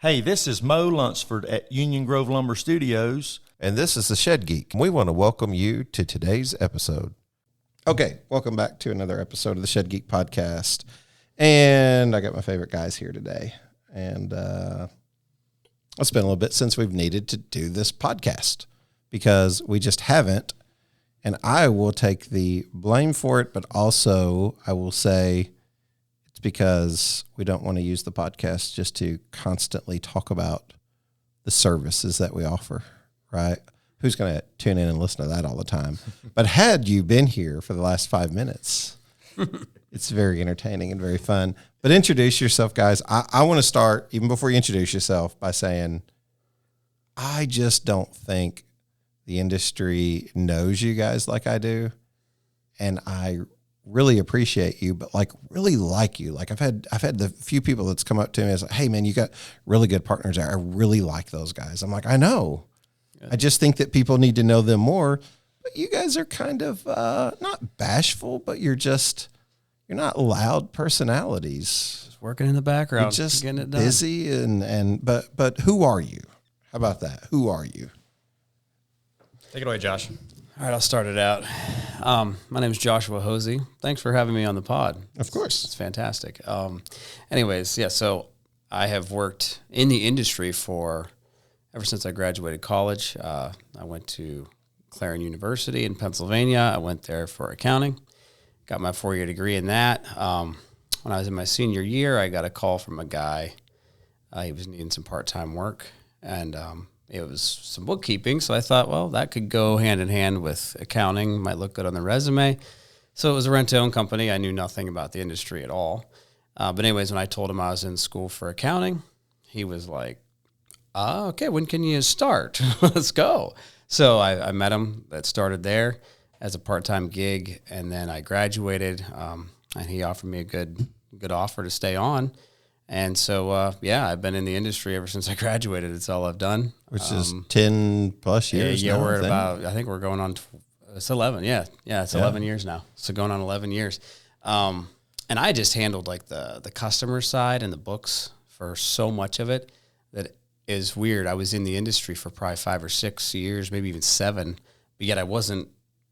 Hey, this is Mo Lunsford at Union Grove Lumber Studios. And this is the Shed Geek. We want to welcome you to today's episode. Okay, welcome back to another episode of the Shed Geek podcast. And I got my favorite guys here today. And it's been a little bit since we've needed to do this podcast because we just haven't. And I will take the blame for it, but also I will say it's because we don't want to use the podcast just to constantly talk about the services that we offer, right? Who's going to tune in and listen to that all the time? But had you been here for the last 5 minutes, it's very entertaining and very fun. But introduce yourself, guys. I want to start, even before you introduce yourself, by saying I just don't think the industry knows you guys like I do. And I really appreciate you, but really like you. Like I've had the few people that's come up to me and say, hey man, you got really good partners there. I really like those guys. I'm like, I know. Yeah. I just think that people need to know them more. But you guys are kind of not bashful, but you're not loud personalities. Just working in the background, you're just getting it done. Busy but who are you? How about that? Who are you? Take it away, Josh. All right, I'll start it out. My name is Joshua Hosey. Thanks for having me on the pod. Of course. It's fantastic. Anyways, yeah, so I have worked in the industry ever since I graduated college. I went to Clarion University in Pennsylvania. I went there for accounting, got my 4-year degree in that. When I was in my senior year, I got a call from a guy. He was needing some part-time work, and it was some bookkeeping, so I thought, well, that could go hand in hand with accounting, might look good on the resume. So it was a rent-to-own company. I knew nothing about the industry at all. But anyways, when I told him I was in school for accounting, he was like, okay, when can you start? Let's go. So I met him. That started there as a part-time gig, and then I graduated, and he offered me a good offer to stay on. And so, I've been in the industry ever since I graduated. It's all I've done. Which is 10 plus years now. Yeah, we're at about, I think we're going on, it's 11. Yeah, it's 11 years now. So going on 11 years. And I just handled like the customer side and the books for so much of it that is weird. I was in the industry for probably 5 or 6 years, maybe even 7, but yet I wasn't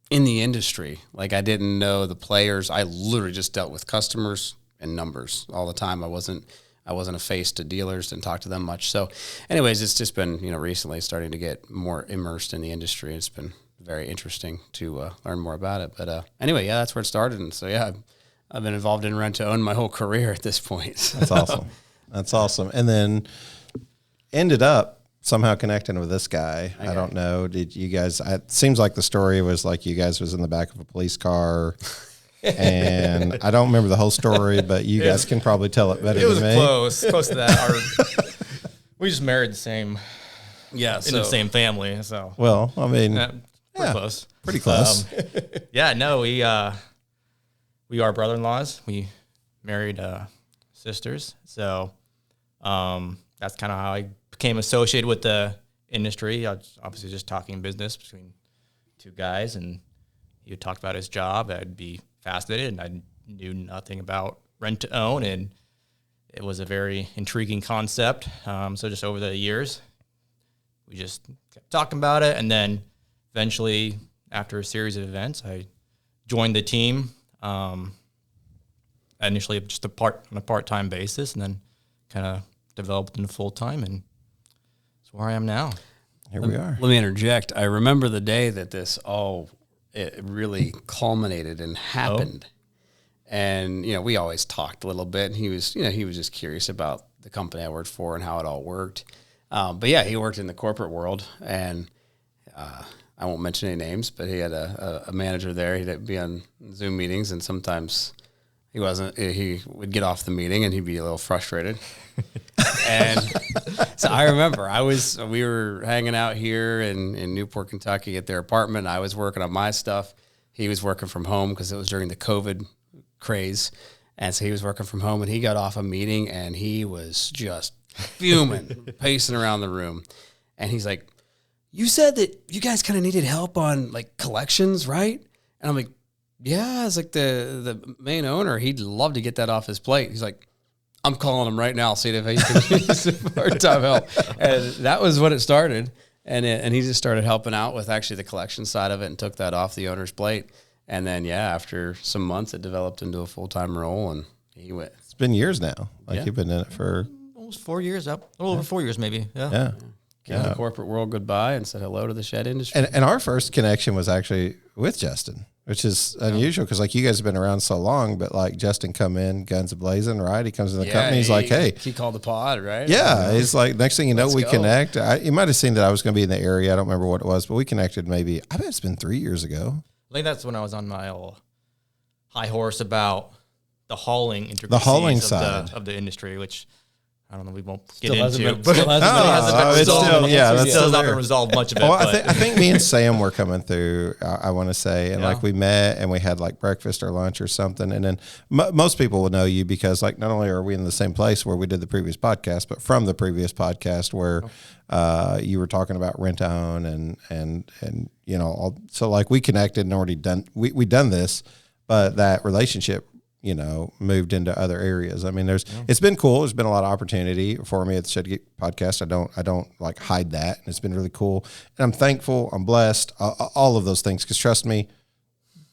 in the industry. Like I didn't know the players. I literally just dealt with customers and numbers all the time. I wasn't a face to dealers, didn't talk to them much. So anyways, it's just been, recently starting to get more immersed in the industry. It's been very interesting to learn more about it. But anyway, that's where it started. And so, I've been involved in rent to own my whole career at this point. That's awesome. That's awesome. And then ended up somehow connecting with this guy. Okay. I don't know. Did you guys, it seems like the story was like you guys was in the back of a police car. And I don't remember the whole story, but you guys can probably tell it better than me. It was close to that. We just married the same, in the same family. So well, I mean, close, pretty close. We are brother-in-laws. We married sisters, so that's kind of how I became associated with the industry. I was obviously just talking business between two guys, and he talked about his job. I'd be fascinated, and I knew nothing about rent to own, and it was a very intriguing concept. So just over the years, we just kept talking about it, and then eventually, after a series of events, I joined the team. Initially, just on a part-time basis, and then kind of developed into full-time, and that's where I am now. Here we are. Let me interject. I remember the day that it really culminated and happened. And, we always talked a little bit, and he was just curious about the company I worked for and how it all worked. But he worked in the corporate world, and I won't mention any names, but he had a manager there. He'd be on Zoom meetings, and sometimes he would get off the meeting and he'd be a little frustrated. And so I remember we were hanging out here in Newport, Kentucky at their apartment. I was working on my stuff. He was working from home because it was during the COVID craze. And so he was working from home, and he got off a meeting and he was just fuming, pacing around the room. And he's like, you said that you guys kind of needed help on like collections, right? And I'm like, yeah, it's like the main owner. He'd love to get that off his plate. He's like, I'm calling him right now, seeing if he can use some part-time help. And that was when it started. And he just started helping out with actually the collection side of it and took that off the owner's plate. And then, after some months, it developed into a full-time role, and he went. It's been years now. Like you've been in it for almost 4 years up. A little over 4 years, maybe. yeah. Gave the corporate world goodbye and said hello to the shed industry. And our first connection was actually with Justin, which is unusual because like you guys have been around so long, but like Justin come in guns a-blazing, right? He comes in the company. He's like, hey. He called the pod, right? Yeah. He's like, next thing you know, we go. connect. You might have seen that I was going to be in the area. I don't remember what it was, but we connected maybe, I bet it's been 3 years ago. I think that's when I was on my high horse about the hauling intricacies The hauling side of the industry, which I don't know, we won't Still get hasn't into. been- still hasn't been resolved. it's still, yeah, that's Still still not there. been resolved much of it. Well, but I think me and Sam were coming through, I want to say, and Yeah. like we met and we had like breakfast or lunch or something. And then most people will know you because like not only are we in the same place where we did the previous podcast, but from the previous podcast where you were talking about rent to own and you know, so like we connected and already done, we done this, but that relationship, you know, moved into other areas. I mean, it's been cool. There's been a lot of opportunity for me at the Shed Geek podcast. I don't like hide that. And it's been really cool. And I'm thankful. I'm blessed. All of those things. Cause trust me,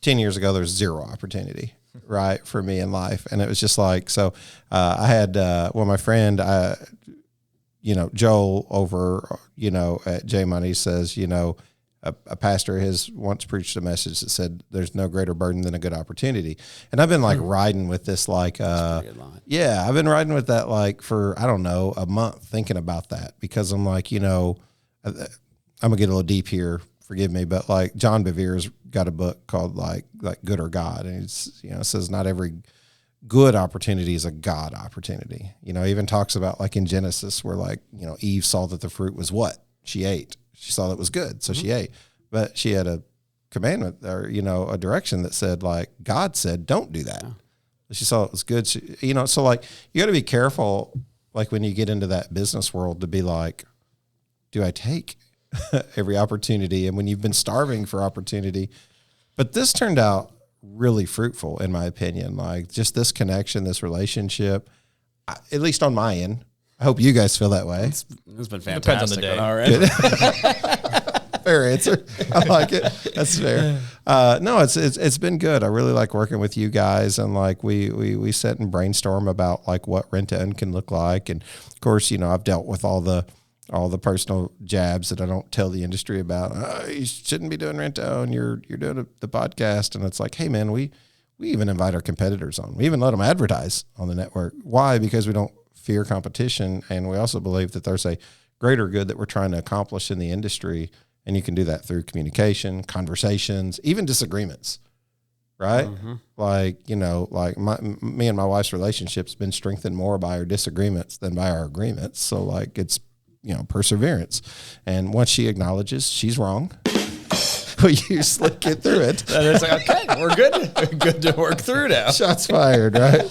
10 years ago, there was zero opportunity, right, for me in life. And it was just like, so I had, my friend, you know, Joel over, you know, at J Money says, you know, a pastor has once preached a message that said there's no greater burden than a good opportunity. And I've been like riding with this, like, I've been riding with that, like for, I don't know, a month thinking about that because I'm like, you know, I'm gonna get a little deep here. Forgive me. But like John Bevere's got a book called like Good or God. And it's, you know, it says not every good opportunity is a God opportunity. You know, even talks about like in Genesis where like, you know, Eve saw that the fruit was what she ate. She saw that it was good, so she ate. But she had a commandment or, you know, a direction that said, like, God said, don't do that. She saw it was good. You know, so, like, you got to be careful, like, when you get into that business world to be like, do I take every opportunity? And when you've been starving for opportunity. But this turned out really fruitful, in my opinion. Like, just this connection, this relationship, at least on my end. I hope you guys feel that way. It's been fantastic. Depends on the day. On our end. Fair answer. I like it. That's fair. No, it's been good. I really like working with you guys, and like we sit and brainstorm about like what rent to own can look like. And of course, you know, I've dealt with all the personal jabs that I don't tell the industry about. You shouldn't be doing rent to own. You're doing the podcast, and it's like, hey man, we even invite our competitors on. We even let them advertise on the network. Why? Because we don't fear competition, and we also believe that there's a greater good that we're trying to accomplish in the industry, and you can do that through communication, conversations, even disagreements, right? Mm-hmm. Like, you know, like me and my wife's relationship's been strengthened more by our disagreements than by our agreements. So like it's, you know, perseverance. And once she acknowledges she's wrong, we usually get through it. And it's like, okay, we're good. We're good to work through now. Shots fired, right?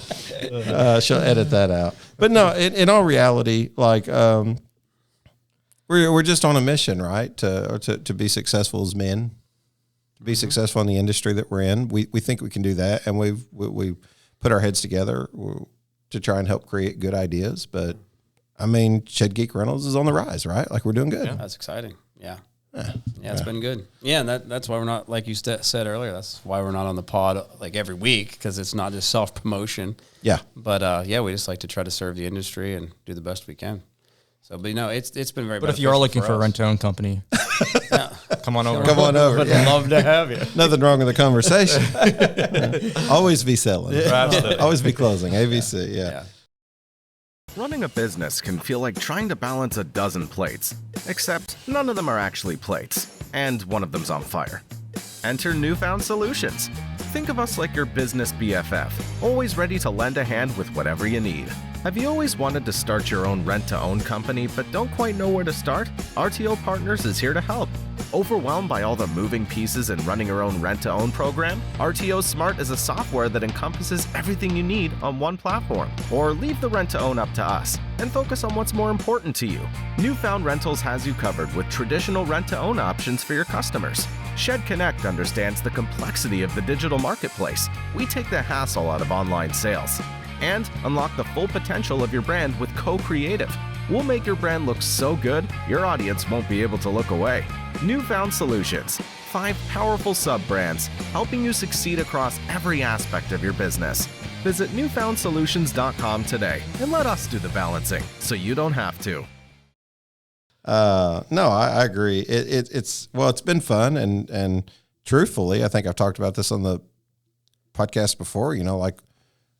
She'll edit that out. But no, in all reality, like we're just on a mission, right? To be successful as men, to be successful in the industry that we're in. We think we can do that, and we put our heads together to try and help create good ideas. But I mean, Shed Geek Rentals is on the rise, right? Like we're doing good. Yeah, that's exciting. Yeah. Yeah, it's been good. Yeah, and that's why we're not, like you said earlier, that's why we're not on the pod like every week, because it's not just self-promotion. Yeah. But, we just like to try to serve the industry and do the best we can. So, but, you know, it's been very But if you are looking for a rent-to-own company, come on over. Come on over. Would love to have you. Nothing wrong with the conversation. Always be selling. Absolutely. Always be closing. ABC, yeah. Running a business can feel like trying to balance a dozen plates, except none of them are actually plates, and one of them's on fire. Enter Newfound Solutions. Think of us like your business BFF, always ready to lend a hand with whatever you need. Have you always wanted to start your own rent-to-own company but don't quite know where to start? RTO Partners is here to help. Overwhelmed by all the moving pieces in running your own rent-to-own program? RTO Smart is a software that encompasses everything you need on one platform. Or leave the rent-to-own up to us and focus on what's more important to you. Newfound Rentals has you covered with traditional rent-to-own options for your customers. Shed Connect understands the complexity of the digital marketplace. We take the hassle out of online sales. And unlock the full potential of your brand with co-creative. We'll make your brand look so good, your audience won't be able to look away. Newfound Solutions. 5 powerful sub-brands helping you succeed across every aspect of your business. Visit newfoundsolutions.com today and let us do the balancing so you don't have to. No, I agree. It's been fun. And truthfully, I think I've talked about this on the podcast before, like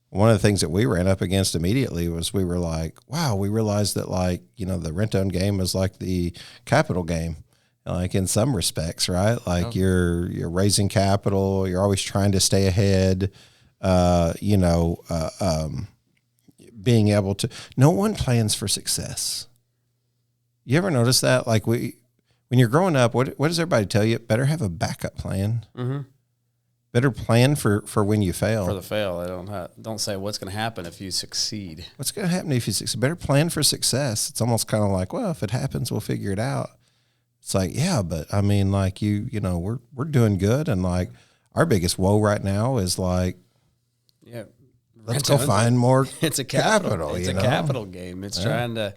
one of the things that we ran up against immediately was we were like, wow, we realized that the rent-own game is like the capital game. Like in some respects, right? Like you're raising capital, you're always trying to stay ahead, being able to, no one plans for success. You ever notice that? Like when you're growing up, what does everybody tell you? Better have a backup plan. Mm-hmm. Better plan for when you fail. For the fail, I don't say what's going to happen if you succeed. What's going to happen if you succeed? Better plan for success. It's almost kind of like, well, if it happens, we'll figure it out. It's like, yeah, but I mean, like we're doing good, and like our biggest woe right now is like, let's go find more. It's a capital. It's a capital game. It's trying to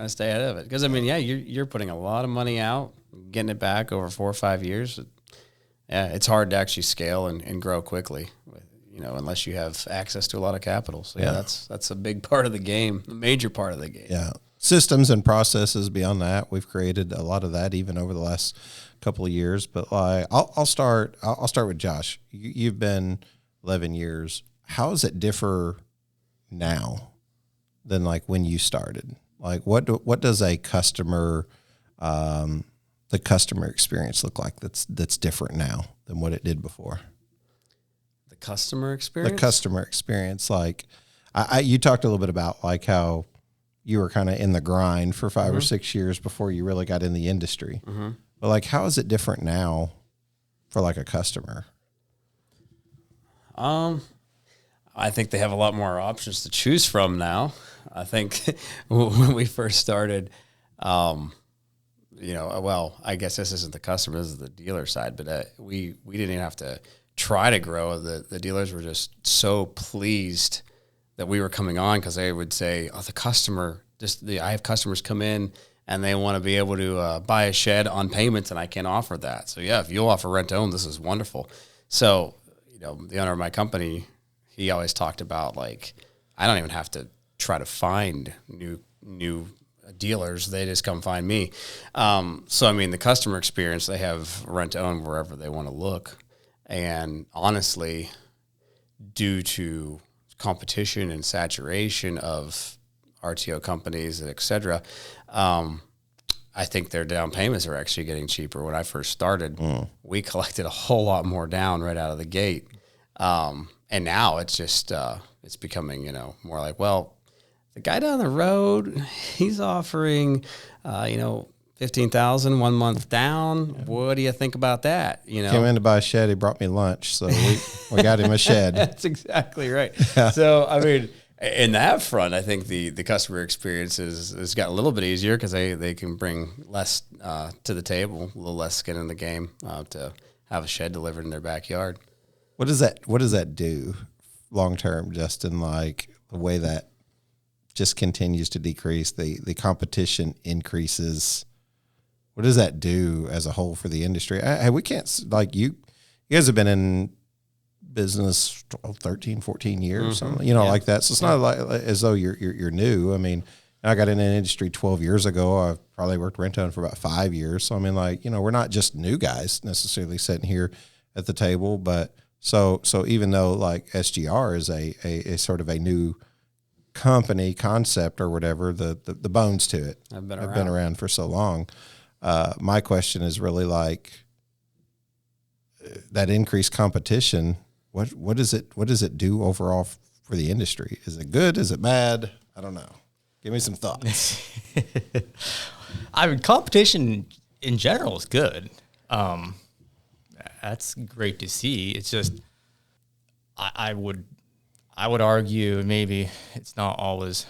stay ahead of it, because I mean, you're putting a lot of money out, getting it back over 4 or 5 years. Yeah, it's hard to actually scale and grow quickly, unless you have access to a lot of capital. So that's a big part of the game, a major part of the game. Yeah. Systems and processes beyond that, we've created a lot of that even over the last couple of years. But like, I'll start with Josh. You've been 11 years. How does it differ now than like when you started? Like what does a customer, the customer experience look like that's different now than what it did before? The customer experience? The customer experience. Like you talked a little bit about like how you were kind of in the grind for 5 or 6 years before you really got in the industry. Mm-hmm. But like, how is it different now for like a customer? I think they have a lot more options to choose from now. I think when we first started, I guess this isn't the customer, this is the dealer side, but we didn't even have to try to grow. The dealers were just so pleased that we were coming on, because they would say, "Oh, the customer, I have customers come in and they want to be able to buy a shed on payments, and I can't offer that. So yeah, if you'll offer rent to own, this is wonderful." So the owner of my company, he always talked about like, I don't even have to try to find new dealers; they just come find me. So I mean, the customer experience, they have rent to own wherever they want to look, and honestly, due to competition and saturation of RTO companies, et cetera, I think their down payments are actually getting cheaper. When I first started, we collected a whole lot more down right out of the gate. And now it's just, it's becoming, more like, well, the guy down the road, he's offering, $15,000 1 month down. Yeah. What do you think about that? Came in to buy a shed. He brought me lunch, so we got him a shed. That's exactly right. Yeah. So I mean, in that front, I think the customer experience has got a little bit easier, because they can bring less to the table, a little less skin in the game to have a shed delivered in their backyard. What does that do long term, Justin? Like the way that just continues to decrease, the competition increases. What does that do as a whole for the industry? We can't, like you guys have been in business 12, 13, 14 years, something, like that. So it's not like as though you're new. I mean, I got in an industry 12 years ago. I've probably worked rent-own for about 5 years. So I mean, like, we're not just new guys necessarily sitting here at the table, but so even though like SGR is a sort of a new company concept or whatever, the bones to it have been around for so long. My question is really like that increased competition. What does it do overall for the industry? Is it good? Is it bad? I don't know. Give me some thoughts. I mean, competition in general is good. That's great to see. It's just, I would argue maybe it's not always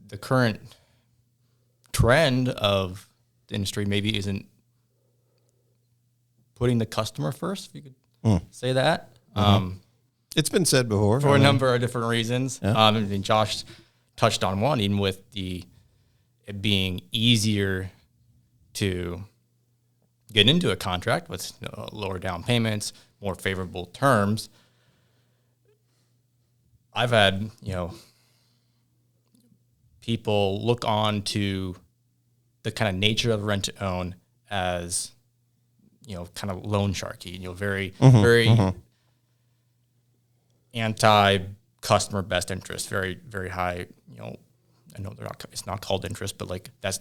the current trend of the industry. Maybe isn't putting the customer first, if you could say that. It's been said before. for a number of different reasons. Yeah. And Josh touched on one, even with it being easier to get into a contract with lower down payments, more favorable terms. I've had, people look on to the kind of nature of rent to own as, kind of loan sharky, very anti-customer best interest, very, very high, I know it's not called interest, but like that's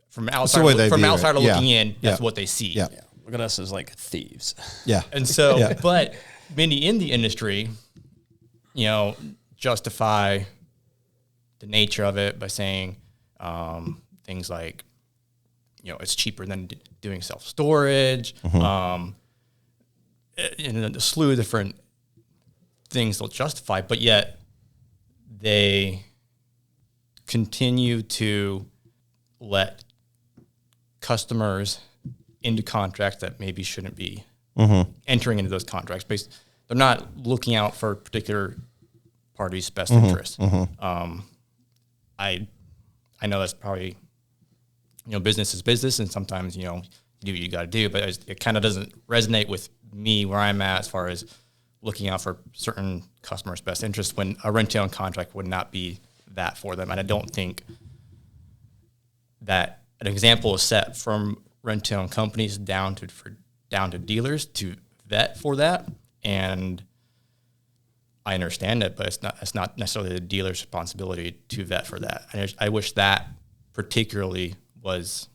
from outside, looking in, that's what they see. Yeah. Look at us as like thieves. Yeah. And so, but many in the industry, justify the nature of it by saying things like, it's cheaper than doing self-storage, and then a slew of different things they'll justify, but yet they continue to let customers into contracts that maybe shouldn't be entering into those contracts. They're not looking out for a particular party's best interest. I know that's probably, business is business, and sometimes, you do what you got to do, but it kind of doesn't resonate with me where I'm at as far as looking out for certain customers' best interest when a rent-to-own contract would not be that for them. And I don't think that an example is set from rent-to-own companies down to dealers to vet for that. And I understand it, but it's not necessarily the dealer's responsibility to vet for that. And I wish that particularly was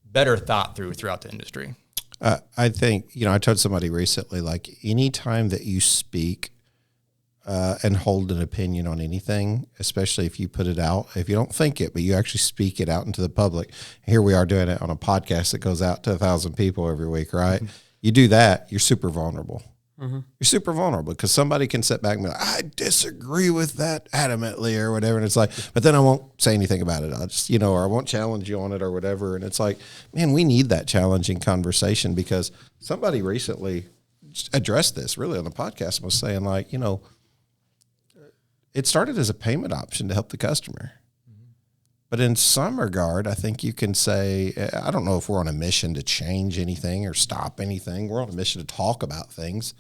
better thought throughout the industry. I think, I told somebody recently, like any time that you speak and hold an opinion on anything, especially if you put it out, if you don't think it, but you actually speak it out into the public. Here we are doing it on a podcast that goes out to 1,000 people every week, right? You do that, you're super vulnerable. You're super vulnerable because somebody can sit back and be like, I disagree with that adamantly or whatever. And it's like, but then I won't say anything about it. I'll just, or I won't challenge you on it or whatever. And it's like, man, we need that challenging conversation because somebody recently addressed this really on the podcast and was saying like, it started as a payment option to help the customer. But in some regard, I think you can say, I don't know if we're on a mission to change anything or stop anything. We're on a mission to talk about things,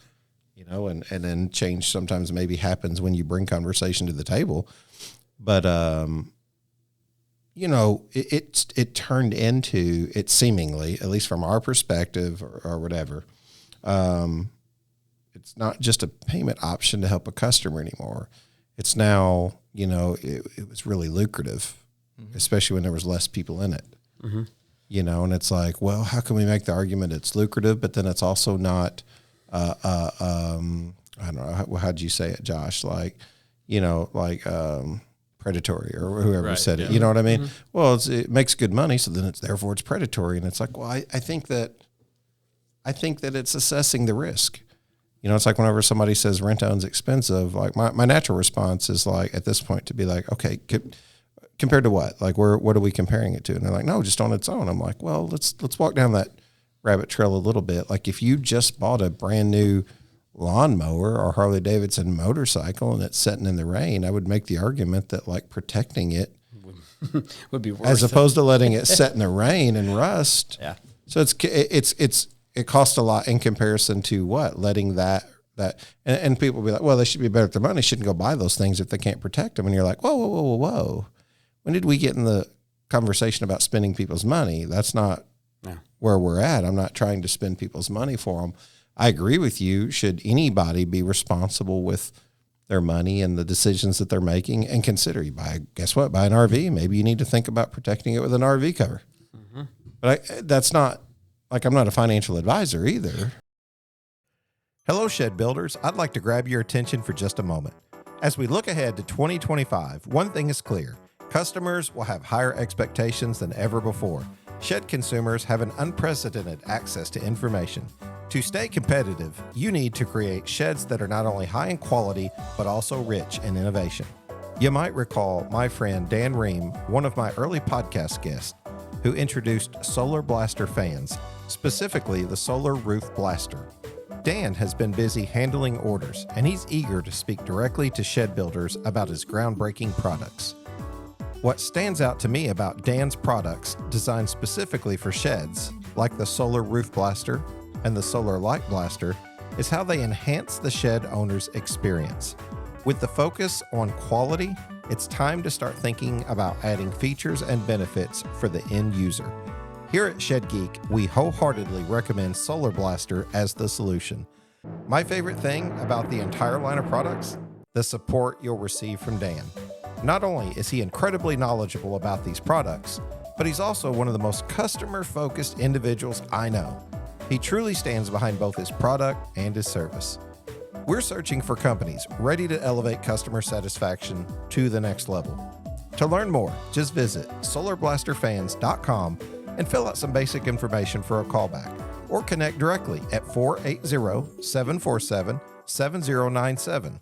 and then change sometimes maybe happens when you bring conversation to the table. But, it turned into, it seemingly, at least from our perspective or whatever, it's not just a payment option to help a customer anymore. It's now, it was really lucrative. Especially when there was less people in it, and it's like, well, how can we make the argument it's lucrative, but then it's also not, I don't know, how'd you say it, Josh? Like, predatory or whoever said it, you know what I mean? Well, it makes good money. So then therefore it's predatory. And it's like, well, I think that it's assessing the risk. It's like whenever somebody says rent-to-own's expensive, like my natural response is like, at this point to be like, okay, compared to what? Like, what are we comparing it to? And they're like, no, just on its own. I'm like, well, let's walk down that rabbit trail a little bit. Like, if you just bought a brand new lawnmower or Harley Davidson motorcycle and it's sitting in the rain, I would make the argument that like protecting it would be worse as opposed to letting it sit in the rain and rust. Yeah. So it costs a lot in comparison to what letting that. And people be like, well, they should be better at their money. They shouldn't go buy those things if they can't protect them. And you're like, whoa. When did we get in the conversation about spending people's money? That's not where we're at. I'm not trying to spend people's money for them. I agree with you. Should anybody be responsible with their money and the decisions that they're making and consider you buy an RV? Maybe you need to think about protecting it with an RV cover. But that's not like I'm not a financial advisor either. Hello, Shed Builders. I'd like to grab your attention for just a moment. As we look ahead to 2025, one thing is clear. Customers will have higher expectations than ever before. Shed consumers have an unprecedented access to information. To stay competitive, you need to create sheds that are not only high in quality, but also rich in innovation. You might recall my friend Dan Ream, one of my early podcast guests, who introduced Solar Blaster fans, specifically the Solar Roof Blaster. Dan has been busy handling orders, and he's eager to speak directly to shed builders about his groundbreaking products. What stands out to me about Dan's products, designed specifically for sheds, like the Solar Roof Blaster and the Solar Light Blaster, is how they enhance the shed owner's experience. With the focus on quality, it's time to start thinking about adding features and benefits for the end user. Here at Shed Geek, we wholeheartedly recommend Solar Blaster as the solution. My favorite thing about the entire line of products? The support you'll receive from Dan. Not only is he incredibly knowledgeable about these products, but he's also one of the most customer-focused individuals I know. He truly stands behind both his product and his service. We're searching for companies ready to elevate customer satisfaction to the next level. To learn more, just visit solarblasterfans.com and fill out some basic information for a callback, or connect directly at 480-747-7097.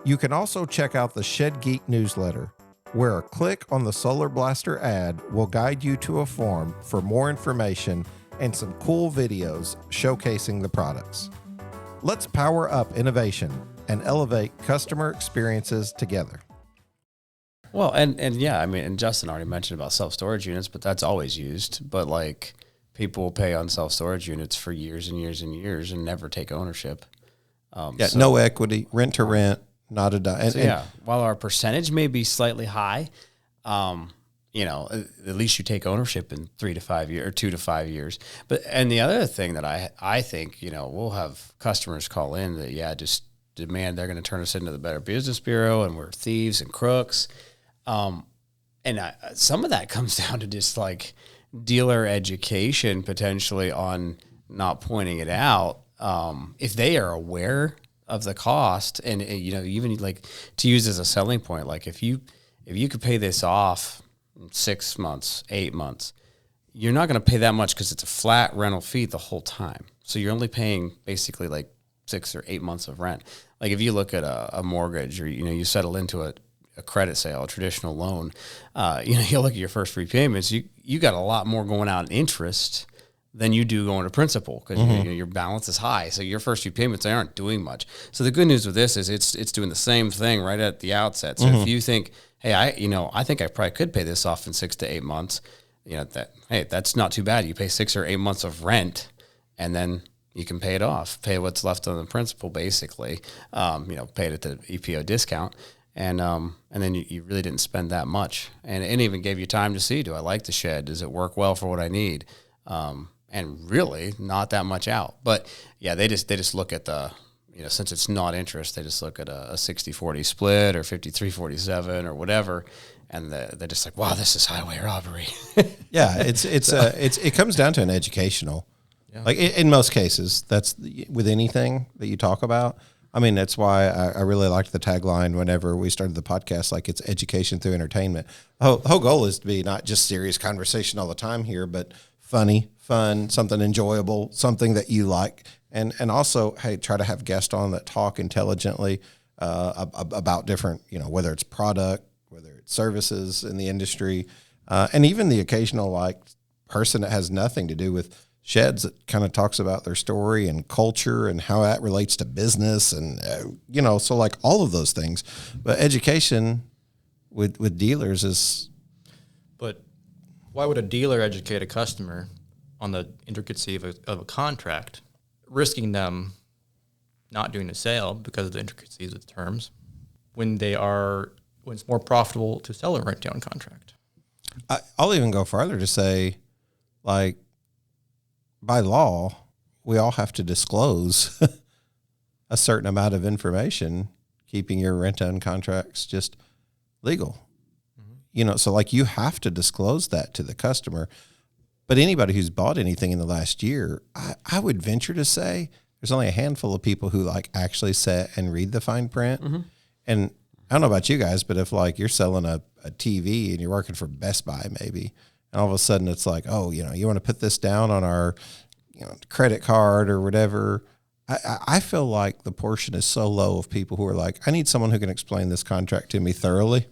You can also check out the Shed Geek newsletter, where a click on the Solar Blaster ad will guide you to a form for more information and some cool videos showcasing the products. Let's power up innovation and elevate customer experiences together. Well, and yeah, I mean, and Justin already mentioned about self-storage units, but that's always used. But like, people will pay on self-storage units for years and years and years and never take ownership. No equity, rent to rent, not a dime. While our percentage may be slightly high, you know, at least you take ownership in 3 to 5 years or 2 to 5 years. But and the other thing that I think, you know, we'll have customers call in that just demand they're going to turn us into the Better Business Bureau and we're thieves and crooks. Some of that comes down to just like dealer education potentially on not pointing it out. If they are aware of the cost and, you know, even like to use as a selling point, like if you could pay this off in 6 months, 8 months, you're not going to pay that much because it's a flat rental fee the whole time. So you're only paying basically like 6 or 8 months of rent. Like if you look at a mortgage or, you know, you settle into a credit sale, a traditional loan, you know, you look at your first repayments, you got a lot more going out in interest than you do going to principal because you know, your balance is high. So your first repayments, they aren't doing much. So the good news with this is it's doing the same thing right at the outset. So if you think, hey, I think I probably could pay this off in 6 to 8 months, you know, that's not too bad. You pay 6 or 8 months of rent and then you can pay it off, pay what's left on the principal basically, you know, pay it at the EPO discount. And then you really didn't spend that much. And it even gave you time to see, do I like the shed? Does it work well for what I need? And really not that much out. But yeah, they just look at the, you know, since it's not interest, they just look at a 60-40 split or 53-47 or whatever. And they're just like, wow, this is highway robbery. Yeah. It comes down to an educational, like in most cases, that's with anything that you talk about. I mean, that's why I really liked the tagline whenever we started the podcast, like it's education through entertainment. The whole goal is to be not just serious conversation all the time here, but funny, fun, something enjoyable, something that you like. And also, hey, try to have guests on that talk intelligently about different, you know, whether it's product, whether it's services in the industry, and even the occasional like person that has nothing to do with sheds that kind of talks about their story and culture and how that relates to business and, you know, so like all of those things. But education with dealers is... But why would a dealer educate a customer on the intricacy of a contract, risking them not doing the sale because of the intricacies of the terms, when it's more profitable to sell a rent-down contract? I'll even go farther to say, like, by law, we all have to disclose a certain amount of information, keeping your rent-own contracts just legal. You know, so like you have to disclose that to the customer. But anybody who's bought anything in the last year, I would venture to say there's only a handful of people who like actually sit and read the fine print. And I don't know about you guys, but if like you're selling a TV and you're working for Best Buy maybe, and all of a sudden it's like, oh, you know, you want to put this down on our, you know, credit card or whatever. I feel like the portion is so low of people who are like, I need someone who can explain this contract to me thoroughly.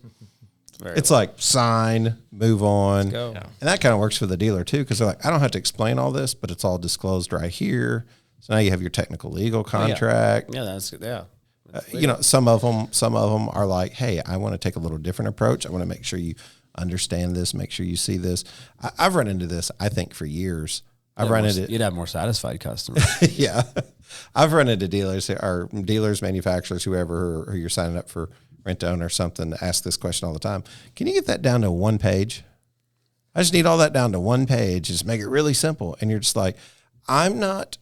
It's like sign, move on. Go. And that kind of works for the dealer too, because they're like, I don't have to explain all this, but it's all disclosed right here. So now you have your technical legal contract. Yeah, that's yeah. Some of them are like, hey, I want to take a little different approach. I want to make sure you understand this, make sure you see this. I've run into this, I think, for years. You'd have more satisfied customers. Yeah. I've run into dealers, manufacturers, whoever, who you're signing up for rent-to-own or something, to ask this question all the time. Can you get that down to one page? I just need all that down to one page. Just make it really simple. And you're just like, I'm not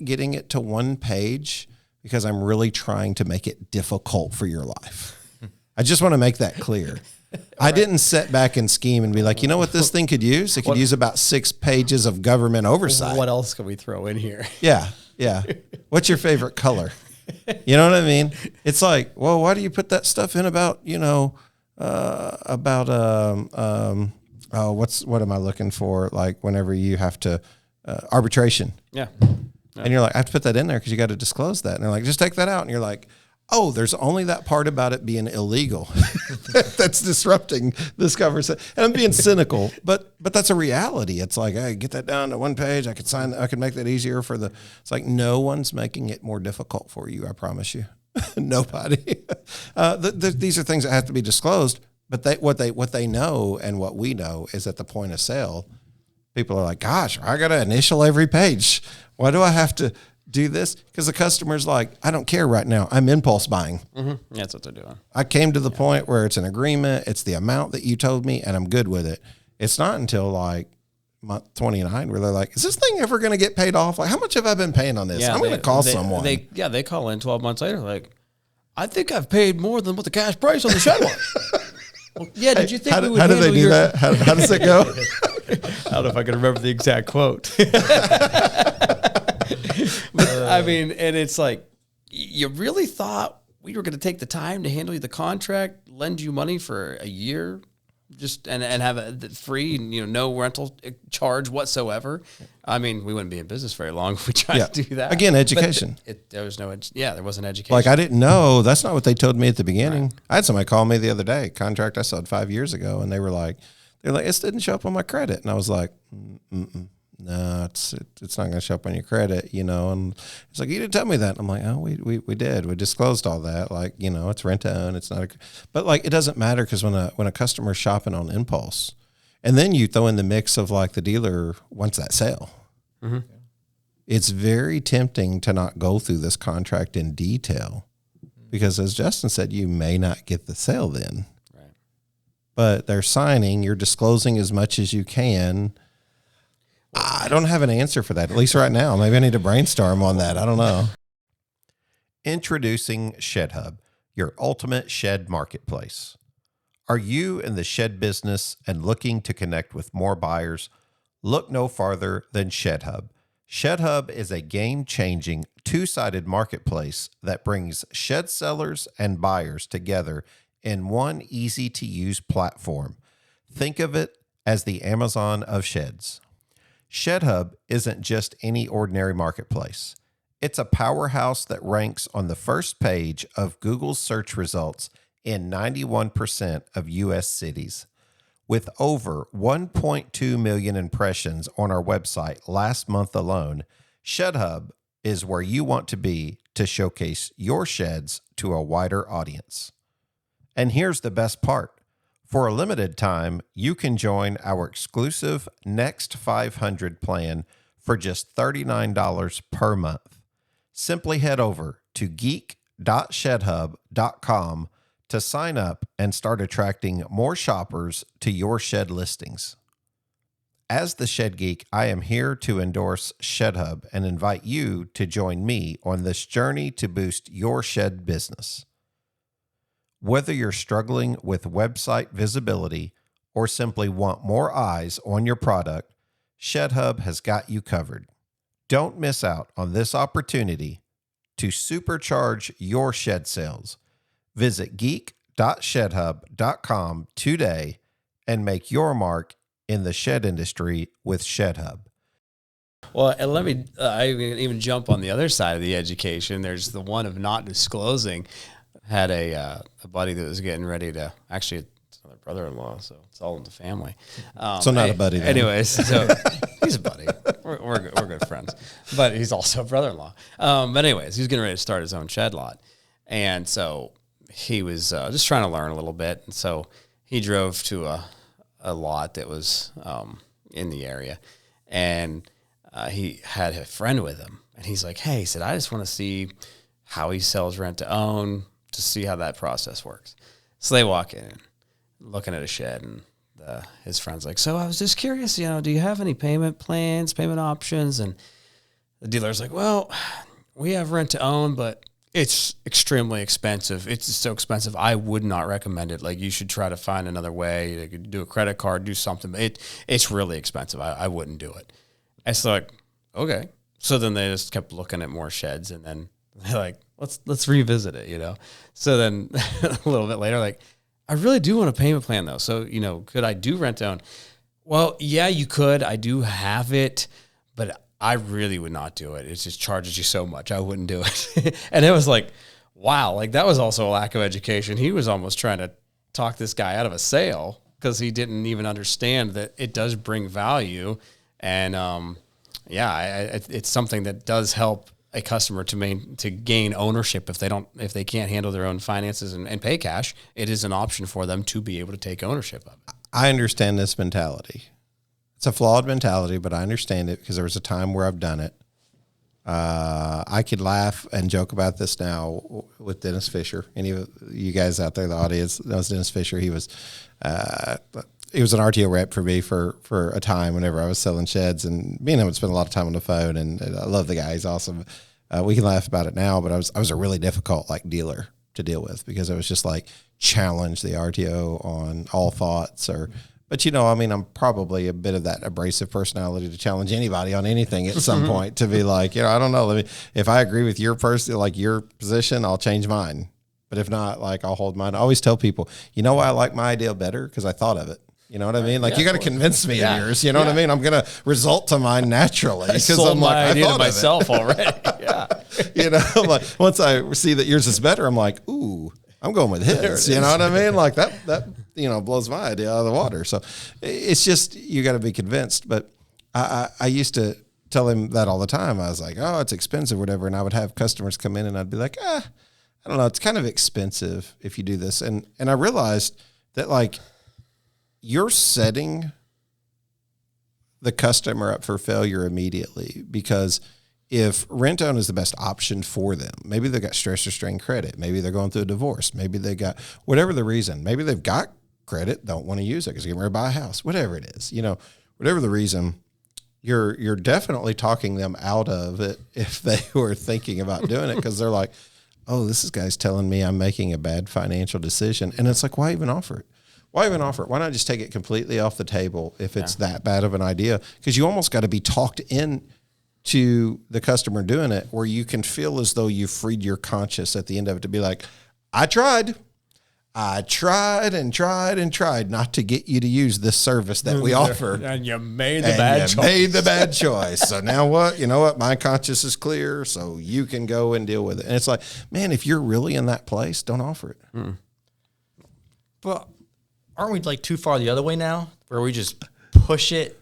getting it to one page because I'm really trying to make it difficult for your life. I just want to make that clear. I didn't sit back and scheme and be like, you know what this thing could use? It could use about 6 pages of government oversight. What else can we throw in here? Yeah. What's your favorite color? You know what I mean? It's like, well, why do you put that stuff in about, what am I looking for? Like whenever you have to, arbitration. Yeah. And you're like, I have to put that in there because you got to disclose that. And they're like, just take that out. And you're like, oh, there's only that part about it being illegal that's disrupting this conversation. And I'm being cynical, but that's a reality. It's like, hey, get that down to one page. I could make that easier it's like, no one's making it more difficult for you. I promise you. Nobody. These are things that have to be disclosed, but what they know and what we know is at the point of sale, people are like, gosh, I got to initial every page. Why do I have to do this? Because the customer's like, I don't care right now. I'm impulse buying. Mm-hmm. That's what they're doing. I came to the point where it's an agreement. It's the amount that you told me, and I'm good with it. It's not until like month 29 where they're like, is this thing ever going to get paid off? Like, how much have I been paying on this? Yeah, I'm going to call someone. They call in 12 months later, like, I think I've paid more than what the cash price on the shed was. Well, yeah, did you think we would how do they do that? How does it go? I don't know if I can remember the exact quote. But, I mean, and it's like, you really thought we were going to take the time to handle the contract, lend you money for a year, just and have it free, and no rental charge whatsoever. I mean, we wouldn't be in business very long if we tried to do that. Again, education. There was there wasn't education. Like, I didn't know. That's not what they told me at the beginning. Right. I had somebody call me the other day, contract I sold 5 years ago, and they were like, it didn't show up on my credit. And I was like, no, it's not going to show up on your credit, and it's like, you didn't tell me that. I'm like, oh, we did. We disclosed all that. Like, it's rent to own. It's not but like, it doesn't matter because when a customer's shopping on impulse, and then you throw in the mix of like the dealer wants that sale. Mm-hmm. It's very tempting to not go through this contract in detail because, as Justin said, you may not get the sale then. Right. But they're signing, you're disclosing as much as you can. I don't have an answer for that, at least right now. Maybe I need to brainstorm on that. I don't know. Introducing Shed Hub, your ultimate shed marketplace. Are you in the shed business and looking to connect with more buyers? Look no farther than Shed Hub. Shed Hub is a game-changing, two-sided marketplace that brings shed sellers and buyers together in one easy-to-use platform. Think of it as the Amazon of sheds. Shed Hub isn't just any ordinary marketplace. It's a powerhouse that ranks on the first page of Google's search results in 91% of U.S. cities. With over 1.2 million impressions on our website last month alone, Shed Hub is where you want to be to showcase your sheds to a wider audience. And here's the best part. For a limited time, you can join our exclusive Next 500 plan for just $39 per month. Simply head over to geek.shedhub.com to sign up and start attracting more shoppers to your shed listings. As the Shed Geek, I am here to endorse Shed Hub and invite you to join me on this journey to boost your shed business. Whether you're struggling with website visibility or simply want more eyes on your product, Shed Hub has got you covered. Don't miss out on this opportunity to supercharge your shed sales. Visit geek.shedhub.com today and make your mark in the shed industry with Shed Hub. Well, and let me I even jump on the other side of the education. There's the one of not disclosing. Had a buddy that was getting ready to, actually, it's another brother-in-law, so it's all in the family. So not a buddy then. Anyways, so he's a buddy. we're good friends, but he's also a brother-in-law. But anyways, he's getting ready to start his own shed lot. And so he was just trying to learn a little bit. And so he drove to a lot that was in the area, and he had a friend with him. And he's like, hey, he said, I just want to see how he sells rent to own to see how that process works. So they walk in, looking at a shed, and his friend's like, so I was just curious, do you have any payment plans, payment options? And the dealer's like, well, we have rent to own, but it's extremely expensive. It's so expensive. I would not recommend it. Like, you should try to find another way. You could do a credit card, do something. But it's really expensive. I wouldn't do it. And so like, okay. So then they just kept looking at more sheds, and then they're like, let's revisit it, So then a little bit later, like, I really do want a payment plan though. So, could I do rent to own? Well, yeah, you could. I do have it, but I really would not do it. It just charges you so much. I wouldn't do it. And it was like, wow, like that was also a lack of education. He was almost trying to talk this guy out of a sale because he didn't even understand that it does bring value. And it's something that does help a customer to gain ownership if they can't handle their own finances and pay cash. It is an option for them to be able to take ownership of it. I understand this mentality. It's a flawed mentality, but I understand it because there was a time where I've done it. I could laugh and joke about this now with Dennis Fisher. Any of you guys out there, the audience knows Dennis Fisher. He was an RTO rep for me for a time whenever I was selling sheds, and me and him would spend a lot of time on the phone, and I love the guy. He's awesome. We can laugh about it now, but I was a really difficult dealer to deal with because I was just challenge the RTO on all thoughts but I'm probably a bit of that abrasive personality to challenge anybody on anything at some point to be like, I don't know. If I agree with your your position, I'll change mine. But if not, I'll hold mine. I always tell people, why I like my idea better? Because I thought of it. You know what I mean? You got to convince me of yours. You know what I mean? I'm going to result to mine naturally because I'm I thought of myself already. Yeah. Once I see that yours is better, I'm like, ooh, I'm going with his. You know what I mean? That blows my idea out of the water. So it's just you got to be convinced. But I used to tell him that all the time. I was like, oh, it's expensive, whatever. And I would have customers come in, and I'd be like, I don't know, it's kind of expensive if you do this. And I realized that you're setting the customer up for failure immediately, because if rent own is the best option for them, maybe they've got stress or strain credit, maybe they're going through a divorce, maybe they got whatever the reason, maybe they've got credit, don't want to use it because they're getting ready to buy a house, whatever it is, whatever the reason, you're definitely talking them out of it if they were thinking about doing it, because they're like, oh, this guy's telling me I'm making a bad financial decision. And it's like, why even offer it? Why even offer it? Why not just take it completely off the table if it's that bad of an idea? Because you almost got to be talked in to the customer doing it where you can feel as though you freed your conscience at the end of it to be like, I tried and tried not to get you to use this service that we offer. And you made the bad choice. So now what? You know what? My conscience is clear, so you can go and deal with it. And it's like, man, if you're really in that place, don't offer it. Mm. But aren't we too far the other way now, where we just push it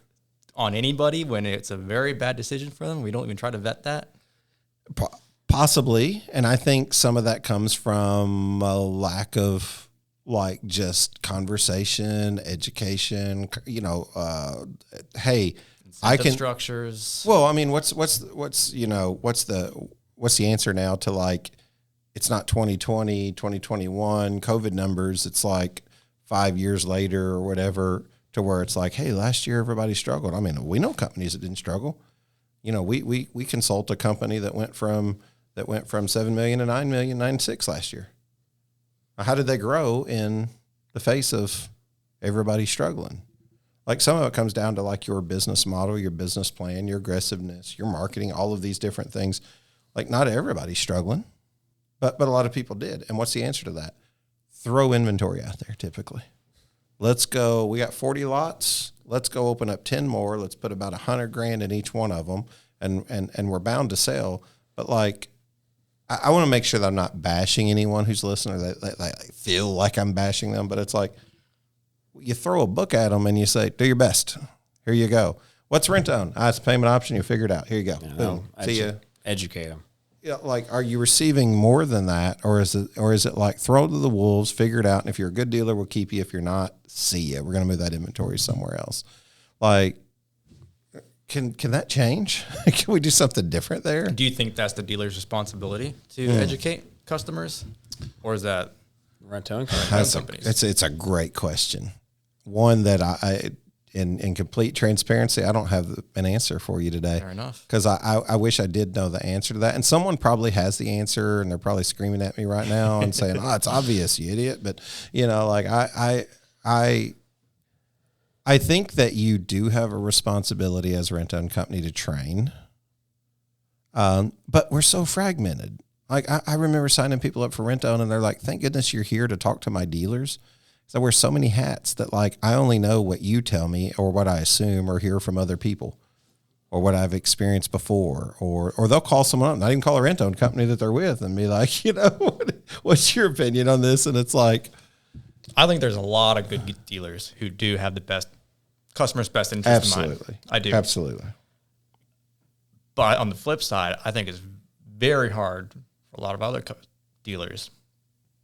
on anybody when it's a very bad decision for them? We don't even try to vet that? Possibly. And I think some of that comes from a lack of just conversation, education, hey, I can structures. Well, I mean, what's the answer now to it's not 2020, 2021 COVID numbers. It's 5 years later or whatever, to where it's hey, last year everybody struggled. I mean, we know companies that didn't struggle. We consult a company that went from 7 million to 9 million, 9.6 last year. How did they grow in the face of everybody struggling? Some of it comes down to your business model, your business plan, your aggressiveness, your marketing, all of these different things. Not everybody's struggling, but a lot of people did. And what's the answer to that? Throw inventory out there typically. Let's go. We got 40 lots. Let's go open up 10 more. Let's put about $100,000 in each one of them, and we're bound to sell. But I want to make sure that I'm not bashing anyone who's listening, or they feel like I'm bashing them. But it's you throw a book at them and you say, do your best. Here you go. What's rent own? It's a payment option. You figure it out. Here you go. Boom. See ya. Educate them. Yeah, like, are you receiving more than that, or is it like throw to the wolves, figure it out, and if you're a good dealer, we'll keep you. If you're not, see ya. We're going to move that inventory somewhere else. Like, can that change? Can we do something different there? Do you think that's the dealer's responsibility to educate customers, or is that Rent-own companies? It's a great question. One that I in complete transparency, I don't have an answer for you today. Fair enough. Because I wish I did know the answer to that. And someone probably has the answer, and they're probably screaming at me right now and saying, "Oh, it's obvious, you idiot." But, like I think that you do have a responsibility as a rent-own company to train. But we're so fragmented. Like, I remember signing people up for rent-own, and they're like, "Thank goodness you're here to talk to my dealers." So I wear so many hats that, like, I only know what you tell me or what I assume or hear from other people or what I've experienced before. Or they'll call someone up, not even call a rent-own company that they're with, and be like, what's your opinion on this? And it's like, I think there's a lot of good dealers who do have the best customer's best interest in mind. absolutely. I do. Absolutely. But on the flip side, I think it's very hard for a lot of other dealers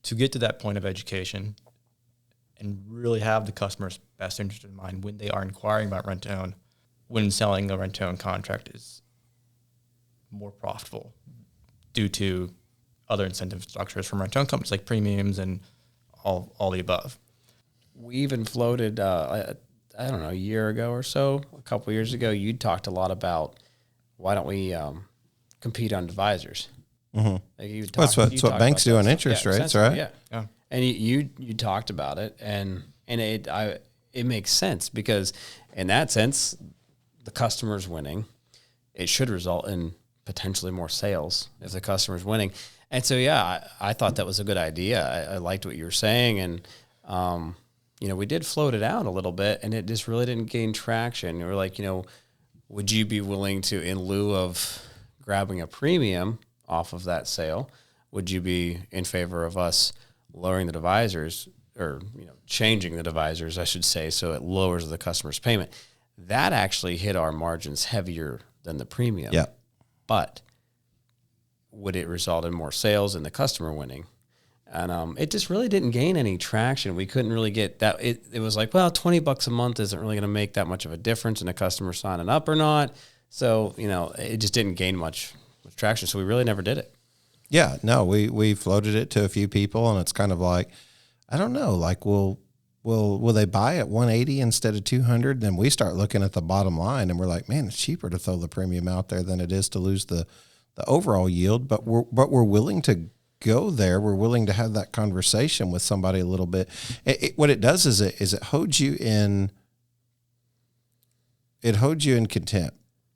to get to that point of education and really have the customer's best interest in mind when they are inquiring about rent-own, when selling a rent-own contract is more profitable due to other incentive structures from rent-own companies like premiums and all the above. We even floated, I don't know, a year ago or so, a couple of years ago, you talked a lot about why don't we compete on divisors. Mm-hmm. Like That's what banks do on interest rates, right? Yeah. And you talked about it, and it makes sense because in that sense, the customer's winning. It should result in potentially more sales if the customer's winning. And so, I thought that was a good idea. I liked what you were saying, and we did float it out a little bit, and it just really didn't gain traction. We were like, would you be willing to, in lieu of grabbing a premium off of that sale, would you be in favor of us lowering the divisors or, changing the divisors, I should say, so it lowers the customer's payment? That actually hit our margins heavier than the premium. Yeah. But would it result in more sales and the customer winning? And it just really didn't gain any traction. We couldn't really get that. It was like, well, $20 a month isn't really going to make that much of a difference in a customer signing up or not. So, it just didn't gain much traction. So we really never did it. Yeah, no, we floated it to a few people, and it's kind of like, I don't know, like, will they buy at 180 instead of 200? Then we start looking at the bottom line, and we're like, man, it's cheaper to throw the premium out there than it is to lose the overall yield. But we're willing to go there. We're willing to have that conversation with somebody a little bit. What it does is it holds you in contempt.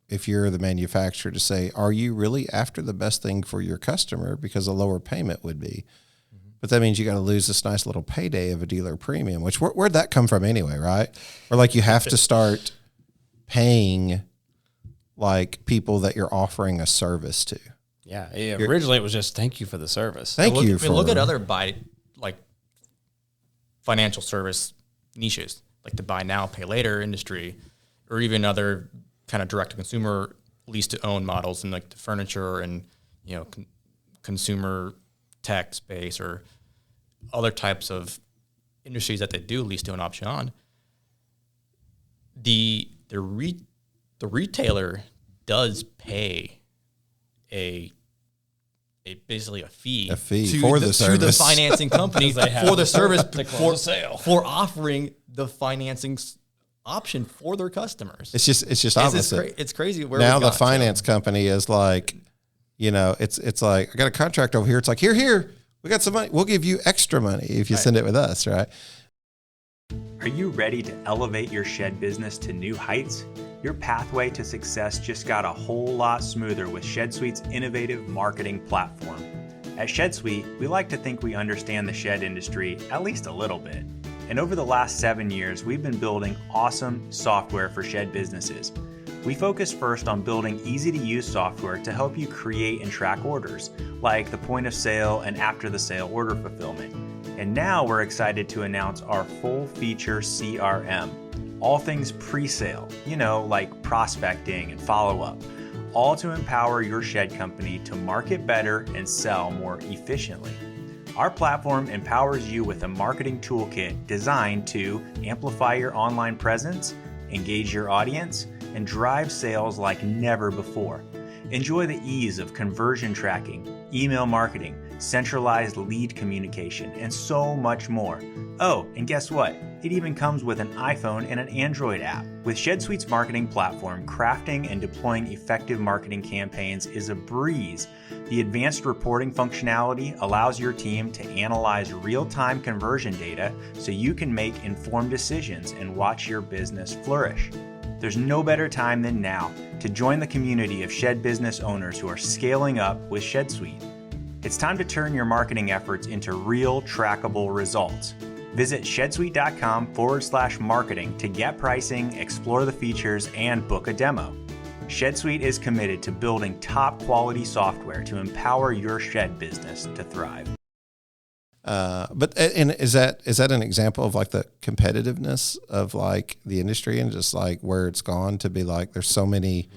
If you're the manufacturer, to say, are you really after the best thing for your customer? Because a lower payment would be. Mm-hmm. But that means you got to lose this nice little payday of a dealer premium, which where'd that come from anyway, right? Or like you have to start paying like people that you're offering a service to. Yeah. Originally it was just thank you for the service. Look at other financial service niches, like the buy now, pay later industry, or even other kind of direct to consumer lease to own models in like the furniture and consumer tech space or other types of industries that they do lease to an option on. The retailer does pay basically a fee for the service to the financing company for the service for sale for offering the financing option for their customers. It's just opposite. It's crazy. Where now the finance company is like, it's like, I got a contract over here. It's like, here, we got some money. We'll give you extra money if you send it with us, right? Are you ready to elevate your shed business to new heights? Your pathway to success just got a whole lot smoother with ShedSuite's innovative marketing platform. At ShedSuite, we like to think we understand the shed industry at least a little bit. And over the last 7 years, we've been building awesome software for shed businesses. We focus first on building easy-to-use software to help you create and track orders, like the point of sale and after the sale order fulfillment. And now we're excited to announce our full-feature CRM, all things pre-sale, like prospecting and follow-up, all to empower your shed company to market better and sell more efficiently. Our platform empowers you with a marketing toolkit designed to amplify your online presence, engage your audience, and drive sales like never before. Enjoy the ease of conversion tracking, email marketing, centralized lead communication, and so much more. Oh, and guess what? It even comes with an iPhone and an Android app. With ShedSuite's marketing platform, crafting and deploying effective marketing campaigns is a breeze. The advanced reporting functionality allows your team to analyze real-time conversion data so you can make informed decisions and watch your business flourish. There's no better time than now to join the community of shed business owners who are scaling up with ShedSuite. It's time to turn your marketing efforts into real, trackable results. Visit shedsuite.com/marketing to get pricing, explore the features, and book a demo. ShedSuite is committed to building top quality software to empower your shed business to thrive. But is that an example of like the competitiveness of like the industry and just like where it's gone to be like there's so many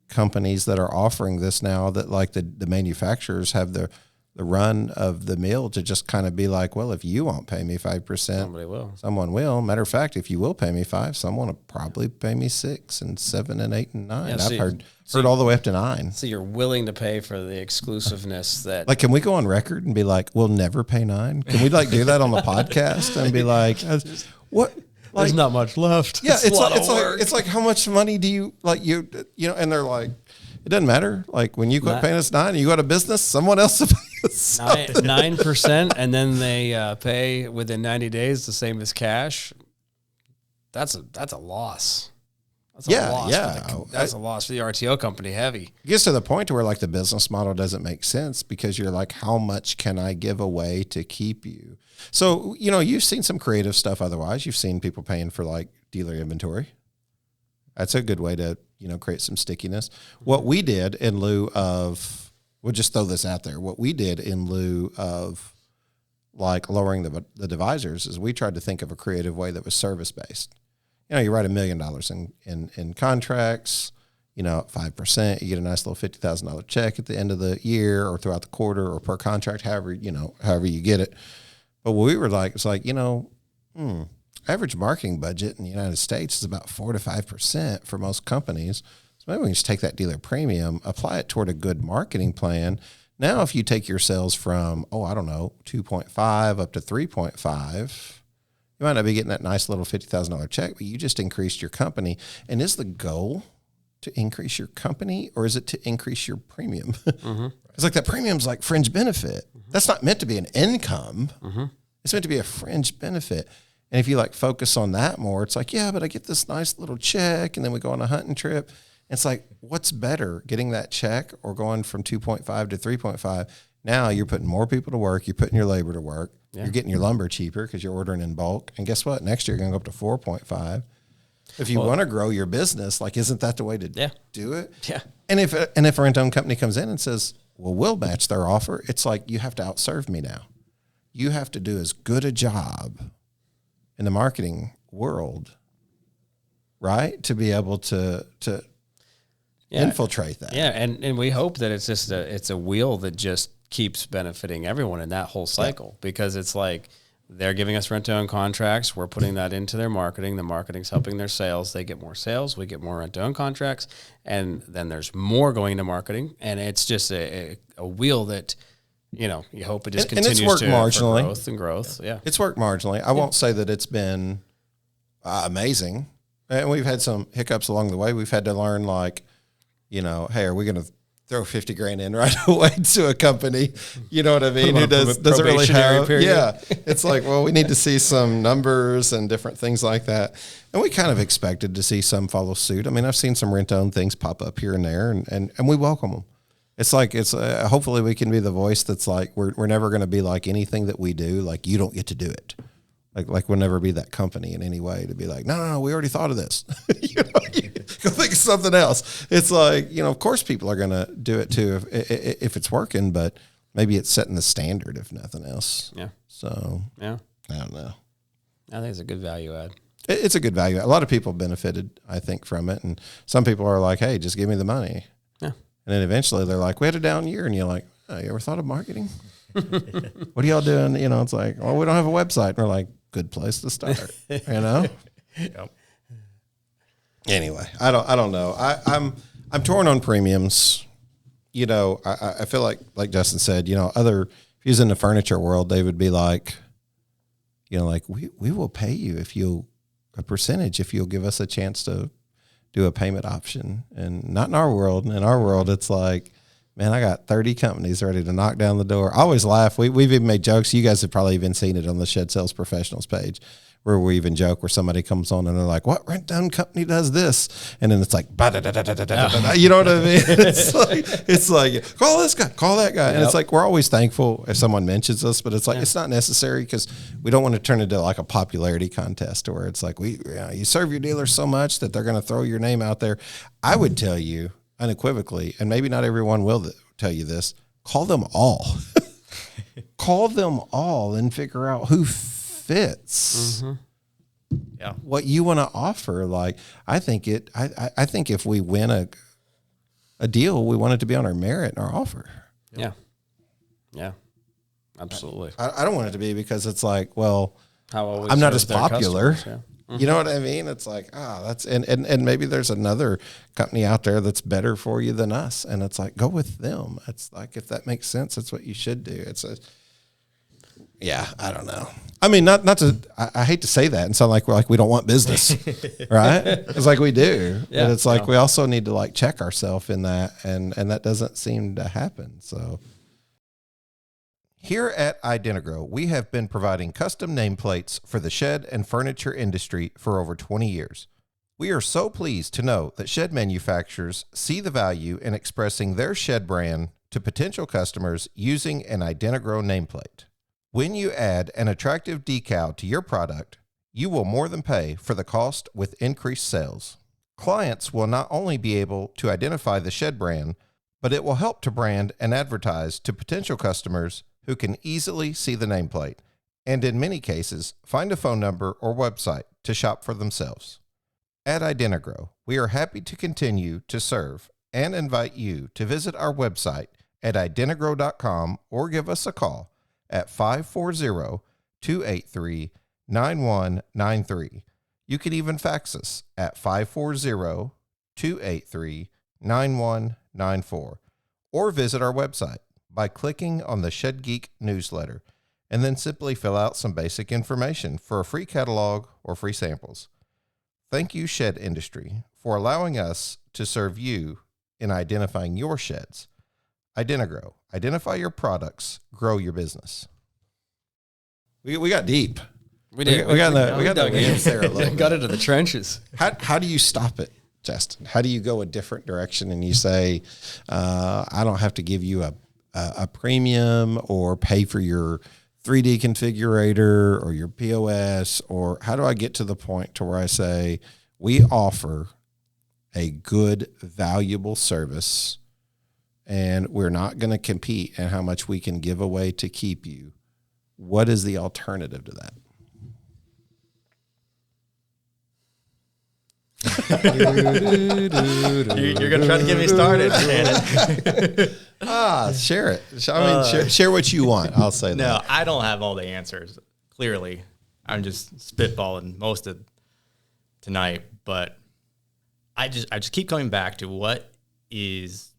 companies that are offering this now that like the manufacturers have the run of the mill to just kind of be like, well, if you won't pay me 5%, someone will. Matter of fact, if you will pay me 5%, someone will probably pay me 6% and 7% and 8% and 9%. I've heard all the way up to 9%. So you're willing to pay for the exclusiveness that, like, can we go on record and be like, we'll never pay 9%? Can we like do that on the podcast and be like, what? Like, there's not much left. Yeah, it's like how much money do you like you know? And they're like, it doesn't matter. Like when you quit paying us 9%, and you go out of business, someone else will pay us 9%, and then they pay within 90 days the same as cash. That's a loss. That's a loss. That's a loss for the RTO company. Heavy. It gets to the point where like the business model doesn't make sense because you're like, how much can I give away to keep you? So, you've seen some creative stuff otherwise. You've seen people paying for like dealer inventory. That's a good way to, create some stickiness. What we did in lieu of, we'll just throw this out there. What we did in lieu of like lowering the divisors is we tried to think of a creative way that was service-based. You write $1 million in contracts, 5%, you get a nice little $50,000 check at the end of the year or throughout the quarter or per contract, however you get it. But what we were like, it's like, average marketing budget in the United States is about 4 to 5% for most companies. So maybe we can just take that dealer premium, apply it toward a good marketing plan. Now, if you take your sales from, 2.5 up to 3.5, you might not be getting that nice little $50,000 check, but you just increased your company. And is the goal to increase your company or is it to increase your premium? Mm-hmm. It's like that premium's like fringe benefit. Mm-hmm. That's not meant to be an income. Mm-hmm. It's meant to be a fringe benefit. And if you like focus on that more, it's like, yeah, but I get this nice little check and then we go on a hunting trip. It's like, what's better, getting that check or going from 2.5 to 3.5? Now you're putting more people to work. You're putting your labor to work. Yeah. You're getting your lumber cheaper because you're ordering in bulk. And guess what? Next year you're going to go up to 4.5. If you want to grow your business, like, isn't that the way to do it? Yeah. And if a rent-owned company comes in and says, well, we'll match their offer, it's like, you have to outserve me now. You have to do as good a job in the marketing world, right, to be able to infiltrate that. Yeah, and we hope that it's just it's a wheel that just keeps benefiting everyone in that whole cycle because it's like they're giving us rent-to-own contracts. We're putting that into their marketing. The marketing's helping their sales. They get more sales. We get more rent-to-own contracts. And then there's more going into marketing. And it's just a wheel that, you hope it just continues to marginally. Growth and growth. Yeah. It's worked marginally. I won't say that it's been amazing. And we've had some hiccups along the way. We've had to learn like, hey, are we going to throw $50,000 in right away to a company, you know what I mean, who doesn't really have, it's like, well, we need to see some numbers and different things like that. And we kind of expected to see some follow suit. I mean, I've seen some rent-owned things pop up here and there, and we welcome them. It's like, hopefully we can be the voice that's like, we're never going to be like anything that we do, like you don't get to do it. Like we'll never be that company in any way to be like, no, we already thought of this. You go think of something else. It's like, of course people are going to do it too if it's working, but maybe it's setting the standard if nothing else. Yeah. So, I don't know. I think it's a good value add. It's a good value. A lot of people benefited, I think, from it. And some people are like, hey, just give me the money. Yeah. And then eventually they're like, we had a down year. And you're like, oh, you ever thought of marketing? What are y'all doing? You know, it's like, well, we don't have a website. And we're like, good place to start, you know? Yep. Anyway, I don't know. I'm torn on premiums. You know, I feel like Justin said, you know, if he was in the furniture world, they would be like, you know, like we will pay you a percentage if you'll give us a chance to do a payment option. And not in our world. In our world, it's like, man, I got 30 companies ready to knock down the door. I always laugh. We've even made jokes. You guys have probably even seen it on the Shed Sales Professionals page, where we even joke where somebody comes on and they're like, what rent-down company does this? And then it's like, you know what I mean? It's like, call this guy, call that guy. And it's like, we're always thankful if someone mentions us, but it's like, it's not necessary, because we don't want to turn into like a popularity contest where it's like, you serve your dealers so much that they're going to throw your name out there. I would tell you unequivocally, and maybe not everyone will tell you this, call them all. Call them all and figure out who fits what you want to offer. Like, I think if we win a deal, we want it to be on our merit and our offer. Yeah. Yeah. Absolutely. I don't want it to be because it's like, well, How I'm not as popular. Yeah. You know what I mean? It's like, that's, and maybe there's another company out there that's better for you than us. And it's like, go with them. It's like, if that makes sense, that's what you should do. I don't know. I mean, I hate to say that and sound like we don't want business, right? It's like we do, but it's like, we also need to like check ourselves in that. And that doesn't seem to happen. So here at Identigro, we have been providing custom nameplates for the shed and furniture industry for over 20 years. We are so pleased to know that shed manufacturers see the value in expressing their shed brand to potential customers using an Identigro nameplate. When you add an attractive decal to your product, you will more than pay for the cost with increased sales. Clients will not only be able to identify the shed brand, but it will help to brand and advertise to potential customers who can easily see the nameplate, and in many cases, find a phone number or website to shop for themselves. At Identigro, we are happy to continue to serve and invite you to visit our website at identigro.com or give us a call at 540-283-9193. You can even fax us at 540-283-9194 or visit our website by clicking on the Shed Geek newsletter, and then simply fill out some basic information for a free catalog or free samples. Thank you, Shed Industry, for allowing us to serve you in identifying your sheds. Identigro, identify your products, grow your business. We got deep. We did. We got the weeds there a little bit. Got into the trenches. How do you stop it, Justin? How do you go a different direction and you say, I don't have to give you a premium or pay for your 3D configurator or your POS, or how do I get to the point to where I say we offer a good, valuable service and we're not going to compete in how much we can give away to keep you? What is the alternative to that? You're going to try to get me started, Shannon. Share it. I mean, share what you want. I'll say that. No, I don't have all the answers. Clearly, I'm just spitballing most of tonight, but I just keep coming back to what is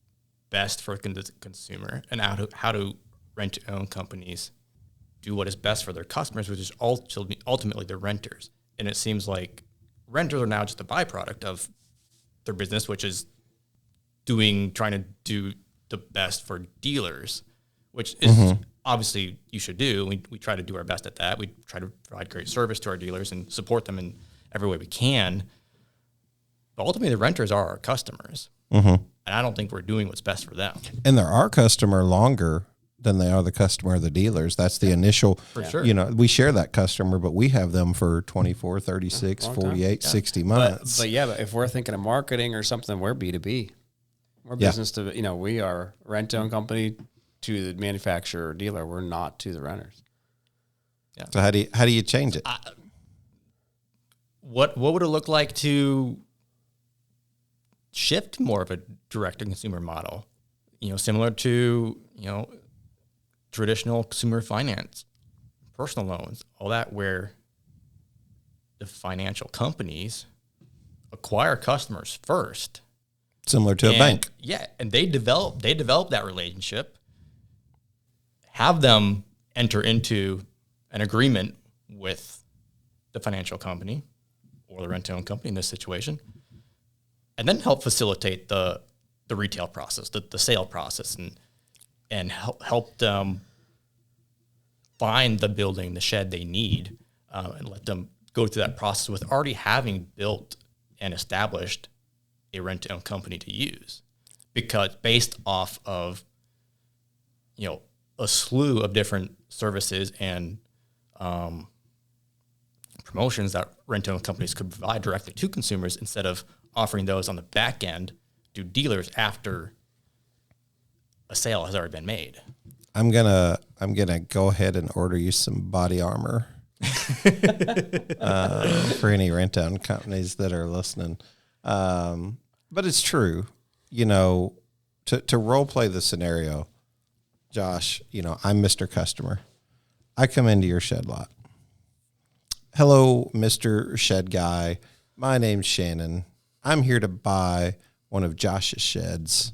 best for the consumer and how to rent-to-own companies do what is best for their customers, which is ultimately the renters. And it seems like renters are now just a byproduct of their business, which is trying to do the best for dealers, which is obviously you should do. We try to do our best at that. We try to provide great service to our dealers and support them in every way we can. But ultimately, the renters are our customers. And I don't think we're doing what's best for them. And they're our customer longer than they are the customer of the dealers. That's the initial, for sure. You know, we share that customer, but we have them for 24, 36, 48, 60 months. But if we're thinking of marketing or something, we're B2B. We're business to, we are a rent-own company to the manufacturer or dealer. We're not to the renters. Yeah. So how do you change it? what would it look like to shift more of a direct-to-consumer model? Similar to, traditional consumer finance, personal loans, all that, where the financial companies acquire customers first. Similar to a bank. Yeah, and they develop that relationship, have them enter into an agreement with the financial company or the rent-to-own company in this situation, and then help facilitate the retail process, the sale process, and help them find the building, the shed they need, and let them go through that process with already having built and established a rent-to-own company to use, because based off of a slew of different services and promotions that rent-to-own companies could provide directly to consumers, instead of offering those on the back end to dealers after a sale has already been made. I'm gonna go ahead and order you some body armor for any rent-own companies that are listening. But it's true, to role play the scenario, Josh. I'm Mr. Customer. I come into your shed lot. Hello, Mr. Shed Guy. My name's Shannon. I'm here to buy one of Josh's sheds,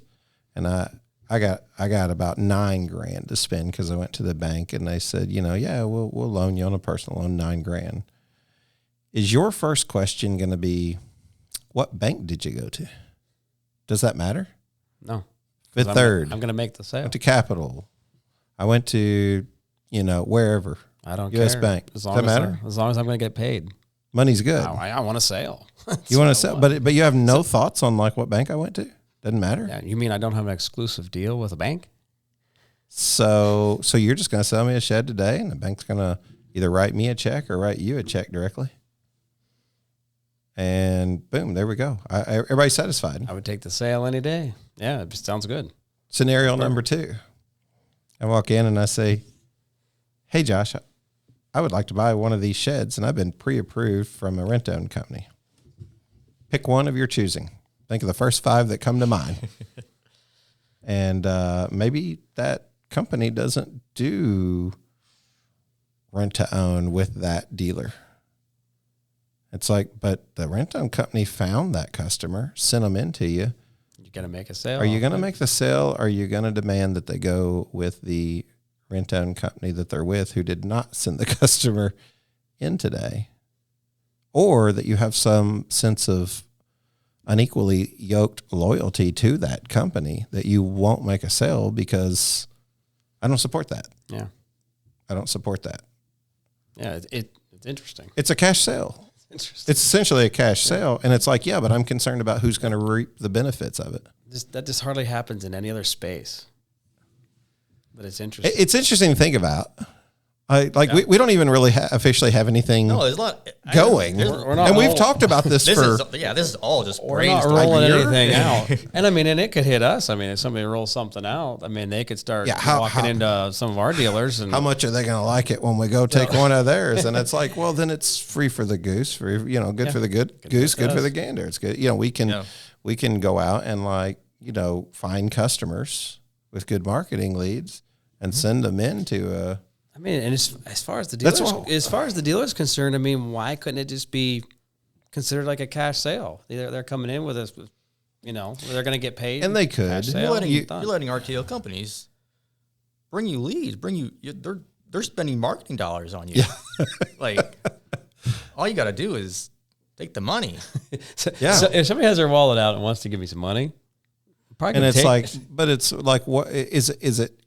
and I got about $9,000 to spend because I went to the bank and they said, we'll loan you on a personal loan $9,000. Is your first question going to be, what bank did you go to? Does that matter? No. Fifth Third. I'm going to make the sale. Went to Capital. I went to, wherever. I don't US care. Bank. As Does that matter? As long as I'm going to get paid. Money's good. I want a sale. You want to sell, but you have no thoughts on what bank I went to? Doesn't matter. Yeah, you mean I don't have an exclusive deal with a bank? So you're just going to sell me a shed today, and the bank's going to either write me a check or write you a check directly? And boom, there we go. Everybody's satisfied. I would take the sale any day. Yeah, it sounds good. Scenario number 2. I walk in and I say, hey, Josh, I would like to buy one of these sheds, and I've been pre-approved from a rent-owned company. Pick one of your choosing. Think of the first 5 that come to mind. And maybe that company doesn't do rent-to-own with that dealer. It's like, but the rent-own company found that customer, sent them into you. You're going to make a sale. Are you going to make the sale, or are you going to demand that they go with the rent-own company that they're with who did not send the customer in today? Or that you have some sense of unequally yoked loyalty to that company, that you won't make a sale because I don't support that. Yeah. I don't support that. Yeah, it's interesting. It's a cash sale. Interesting. It's essentially a cash sale. And it's like, yeah, but I'm concerned about who's going to reap the benefits of it. That just hardly happens in any other space. But it's interesting. It's interesting to think about. We don't even really officially have anything there's a lot going. We're not and we've talked about this this for... this is all just We're not brainstorming. rolling anything out. And it could hit us. If somebody rolls something out, they could start walking into some of our dealers. And how much are they going to like it when we go take one of theirs? And it's like, well, then it's free for the goose, good for the goose, good for the gander. It's good. We can go out and find customers with good marketing leads and send them into a... and as far as the dealer's concerned, why couldn't it just be considered like a cash sale? They're coming in with us, they're going to get paid, and they could. You're letting RTO companies bring you leads, they're spending marketing dollars on you. Yeah. All you got to do is take the money. So if somebody has their wallet out and wants to give me some money, probably. And it's like, what is it?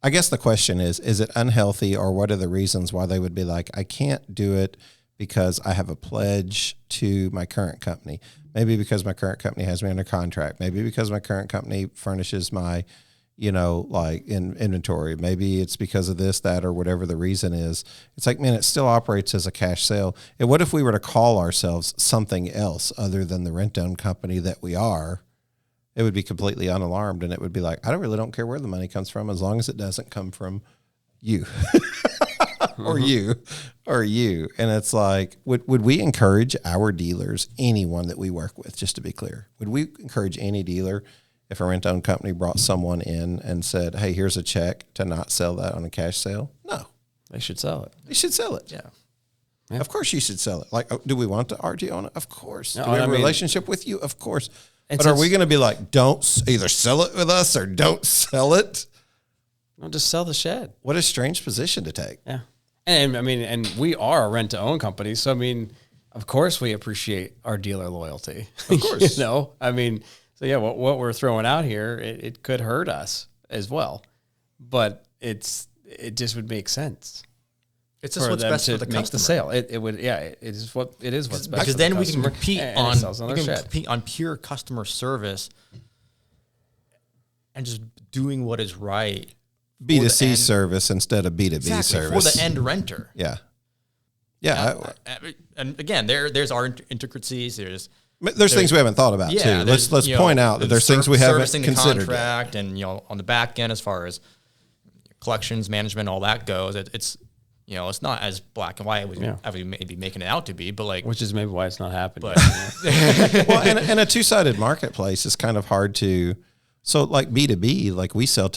I guess the question is it unhealthy, or what are the reasons why they would be like, I can't do it because I have a pledge to my current company? Maybe because my current company has me under contract. Maybe because my current company furnishes my, inventory. Maybe it's because of this, that, or whatever the reason is. It's like, man, it still operates as a cash sale. And what if we were to call ourselves something else other than the rent-own company that we are? It would be completely unalarmed, and it would be like, I really don't care where the money comes from as long as it doesn't come from you. or you. And it's like, would we encourage our dealers, anyone that we work with, just to be clear, would we encourage any dealer if a rent-owned company brought someone in and said, hey, here's a check, to not sell that on a cash sale? No. They should sell it. They should sell it. Yeah. Of course you should sell it. Like, do we want the RG on it? Of course. No, Do we have a relationship with you? Of course. But are we going to be like, either sell it with us or don't sell it? Well, just sell the shed. What a strange position to take. Yeah. And I mean, and we are a rent to own company. So, I mean, of course we appreciate our dealer loyalty. Of course. I mean, so yeah, what we're throwing out here, it could hurt us as well, but it just would make sense. It's just what's best for the customer. Make the sale. It would, it is what's best. Because for then the we can customer, compete on pure customer service and just doing what is right. B2C service instead of B2B service. For the end renter. Yeah. And again, there's our intricacies. There's things we haven't thought about too. Let's point out that there's things we haven't considered. The contract and on the back end, as far as collections management, all that goes, it's it's not as black and white as we may be making it out to be, but which is maybe why it's not happening. But well, and a two-sided marketplace is kind of hard to. So like B2B, like we sell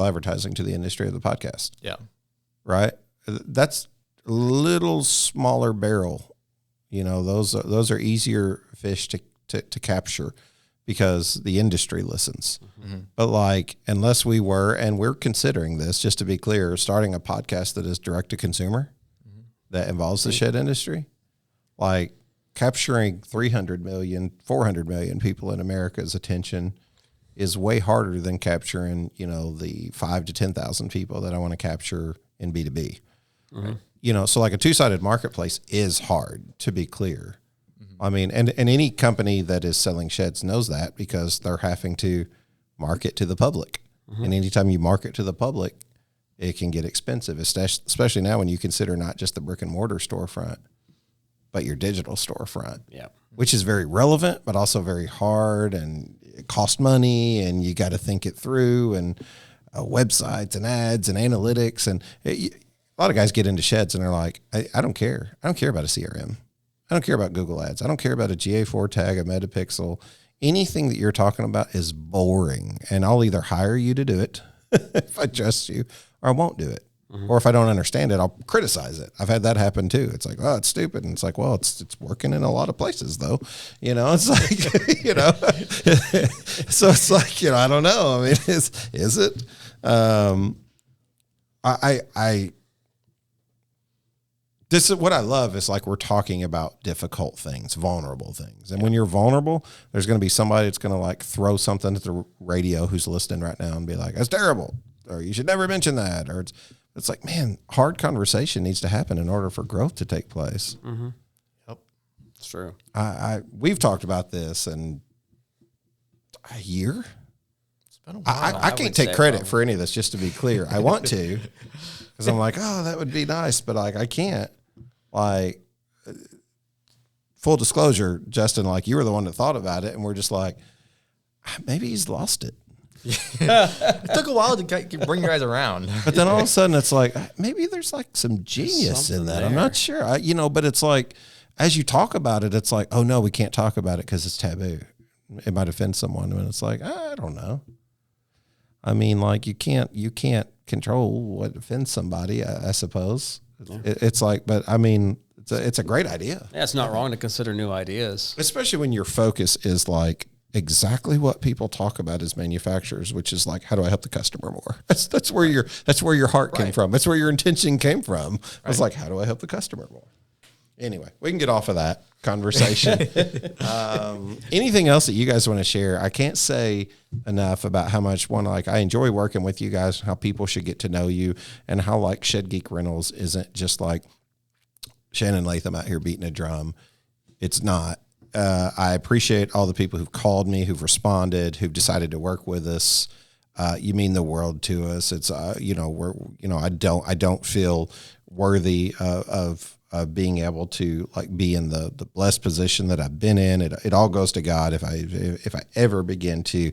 advertising to the industry of the podcast. Yeah. Right. That's a little smaller barrel. Those are easier fish to capture because the industry listens. Mm-hmm. But like, unless we're considering this, just to be clear, starting a podcast that is direct to consumer that involves the shed industry, like capturing 300 million, 400 million people in America's attention is way harder than capturing, the 5,000 to 10,000 people that I want to capture in B2B. Mm-hmm. So like a two-sided marketplace is hard, to be clear. Mm-hmm. I mean, and any company that is selling sheds knows that because they're having to market to the public. Mm-hmm. And anytime you market to the public, it can get expensive, especially now when you consider not just the brick and mortar storefront, but your digital storefront. Yeah. Which is very relevant, but also very hard, and it costs money, and you got to think it through, and websites and ads and analytics. And a lot of guys get into sheds and they're like, I don't care. I don't care about a CRM. I don't care about Google ads. I don't care about a GA4 tag, a metapixel. Anything that you're talking about is boring, and I'll either hire you to do it if I trust you, or I won't do it. Mm-hmm. Or if I don't understand it, I'll criticize it. I've had that happen too. It's like, oh, it's stupid. And it's like, well, it's working in a lot of places though. It's like, so it's like, I don't know. I mean, is it? This is what I love is like, we're talking about difficult things, vulnerable things. And when you're vulnerable, there's going to be somebody that's going to like throw something at the radio who's listening right now and be like, that's terrible. Or you should never mention that. Or it's like, man, hard conversation needs to happen in order for growth to take place. Mm-hmm. Yep, it's true. We've talked about this in a year. It's been a while. I can't take credit for any of this, just to be clear. I want to, because I'm like, oh, that would be nice, but like I can't. Like, full disclosure, Justin, like you were the one that thought about it, and we're just like, maybe he's lost it. It took a while to bring you guys around. But then all of a sudden it's like, maybe there's like some genius in that. There. I'm not sure. But it's like, as you talk about it, it's like, oh no, we can't talk about it because it's taboo. It might offend someone. And it's like, I don't know. I mean, like you can't control what offends somebody, I suppose. Yeah. It's like, but I mean, it's a great idea. Yeah, it's not wrong to consider new ideas. Especially when your focus is like, exactly what people talk about as manufacturers, which is like, how do I help the customer more? That's where your heart came from. That's where your intention came from. I was like, how do I help the customer more? Anyway, we can get off of that conversation. Anything else that you guys want to share? I can't say enough about how much I enjoy working with you guys, how people should get to know you, and how like Shed Geek Rentals isn't just like Shannon Latham out here beating a drum. It's not. I appreciate all the people who've called me, who've responded, who've decided to work with us. You mean the world to us. It's I don't feel worthy of being able to like be in the blessed position that I've been in. It all goes to God. If I ever begin to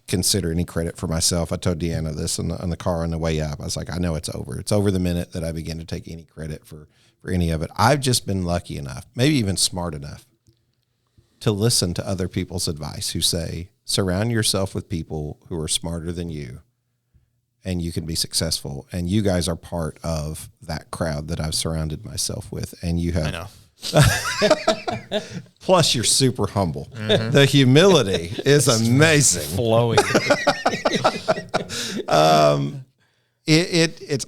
consider any credit for myself, I told Deanna this on the car on the way up. I was like, I know it's over. It's over the minute that I begin to take any credit for any of it. I've just been lucky enough, maybe even smart enough, to listen to other people's advice who say, surround yourself with people who are smarter than you and you can be successful. And you guys are part of that crowd that I've surrounded myself with. And you have, I know. plus you're super humble. Mm-hmm. The humility is amazing. Flowing.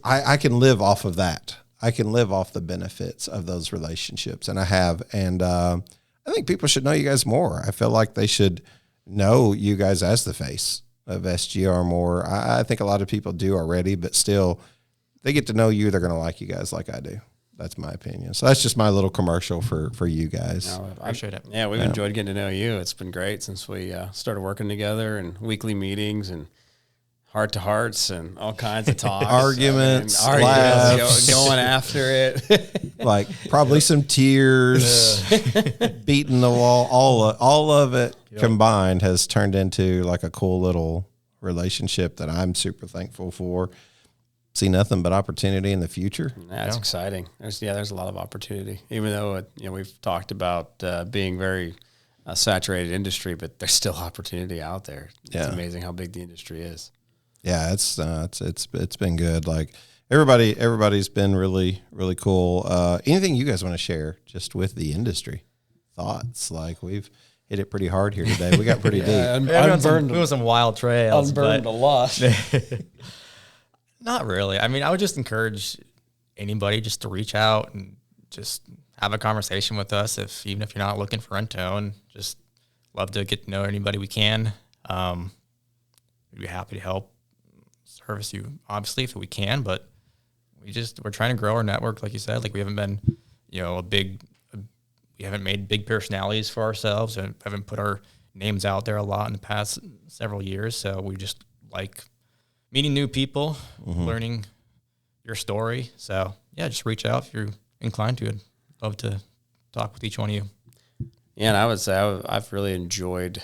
I can live off of that. I can live off the benefits of those relationships, and I have. And I think people should know you guys more. I feel like they should know you guys as the face of SGR more. I think a lot of people do already, but still, they get to know you. They're going to like you guys like I do. That's my opinion. So that's just my little commercial for you guys. No, Appreciate it. Yeah, we've enjoyed getting to know you. It's been great since we started working together and weekly meetings and heart to hearts and all kinds of talks. Arguments, laughs. Going after it. Like probably some tears, beating the wall. All of it combined has turned into like a cool little relationship that I'm super thankful for. See nothing but opportunity in the future. That's exciting. There's a lot of opportunity, even though we've talked about being very saturated industry, but there's still opportunity out there. It's amazing how big the industry is. Yeah, it's been good. Like everybody's been really, really cool. Anything you guys want to share just with the industry? Thoughts? Like we've hit it pretty hard here today. We got pretty deep. We went some wild trails. Unburned a lot. Not really. I mean, I would just encourage anybody just to reach out and just have a conversation with us. Even if you're not looking for rento, and just love to get to know anybody we can. We'd be happy to help service you, obviously, if we can. But we're trying to grow our network, like you said. Like we haven't been, we haven't made big personalities for ourselves, and haven't put our names out there a lot in the past several years. So we just like meeting new people, learning your story. So, yeah, just reach out if you're inclined to. I'd love to talk with each one of you. Yeah, and I would say I've really enjoyed,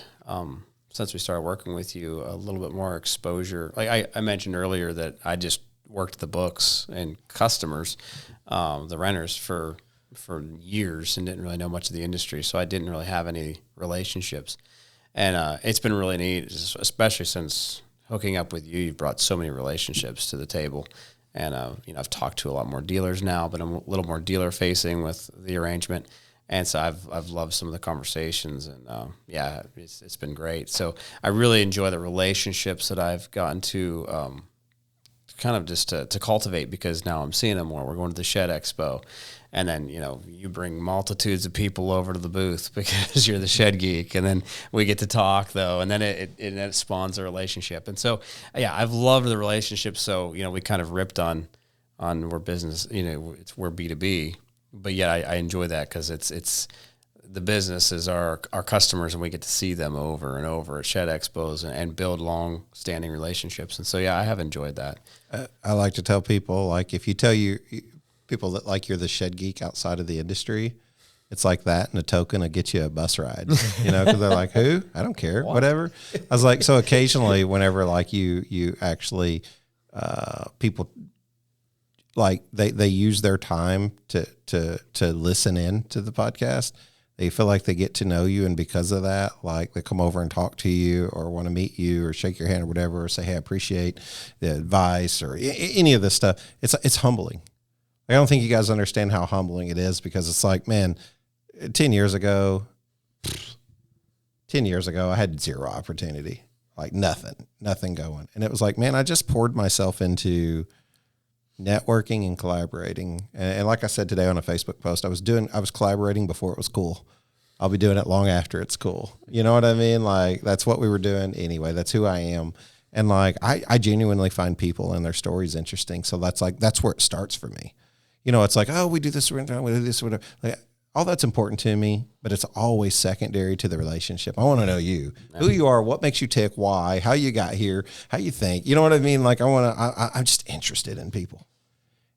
since we started working with you, a little bit more exposure. Like I mentioned earlier that I just worked the books and customers, the renters for years, and didn't really know much of the industry, so I didn't really have any relationships. And it's been really neat, especially since hooking up with you. You've brought so many relationships to the table, and I've talked to a lot more dealers now, but I'm a little more dealer facing with the arrangement, and so I've loved some of the conversations, and it's been great. So I really enjoy the relationships that I've gotten to kind of just to cultivate, because now I'm seeing them more. We're going to the Shed Expo, and then you bring multitudes of people over to the booth because you're the Shed Geek, and then we get to talk though, and then it spawns a relationship. And so I've loved the relationship. So we kind of ripped on we're business, we're B2B, but I enjoy that because it's the business is our customers, and we get to see them over and over at Shed Expos and build long standing relationships. And so I have enjoyed that. I like to tell people, like, if you tell people that like you're the Shed Geek outside of the industry, it's like that, and a token will get you a bus ride, because they're like, who? I don't care, whatever. I was like, so occasionally whenever like you actually, people like they use their time to listen in to the podcast. They feel like they get to know you, and because of that, like they come over and talk to you or want to meet you or shake your hand or whatever, or say, hey, I appreciate the advice or any of this stuff. It's humbling. I don't think you guys understand how humbling it is, because it's like, man, 10 years ago, I had zero opportunity, like nothing going. And it was like, man, I just poured myself into networking and collaborating. And like I said today on a Facebook post, I was collaborating before it was cool. I'll be doing it long after it's cool. You know what I mean? Like, that's what we were doing anyway. That's who I am. And like, I genuinely find people and their stories interesting. So that's where it starts for me. It's like, oh, we do this, we do this, whatever. Like, all that's important to me, but it's always secondary to the relationship. I want to know you, who you are, what makes you tick, why, how you got here, how you think. You know what I mean? Like, I'm just interested in people.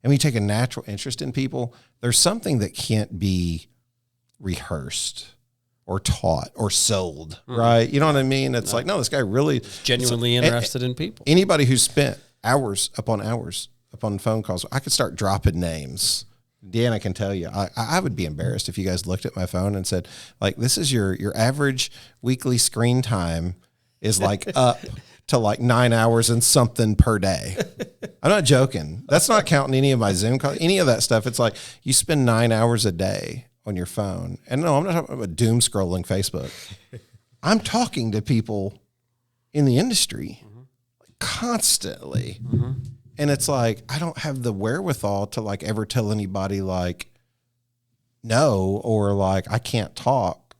and when you take a natural interest in people, there's something that can't be rehearsed or taught or sold, right? You know what I mean? It's like, no, this guy really Genuinely interested in people. Anybody who spent hours upon phone calls, I could start dropping names. Deanna can tell you, I would be embarrassed if you guys looked at my phone and said, like, this is your average weekly screen time is like up to like 9 hours and something per day. I'm not joking. That's not counting any of my Zoom calls, any of that stuff. It's like you spend 9 hours a day on your phone. And no, I'm not talking about doom scrolling Facebook. I'm talking to people in the industry constantly. And it's like, I don't have the wherewithal to like ever tell anybody like no, or like I can't talk.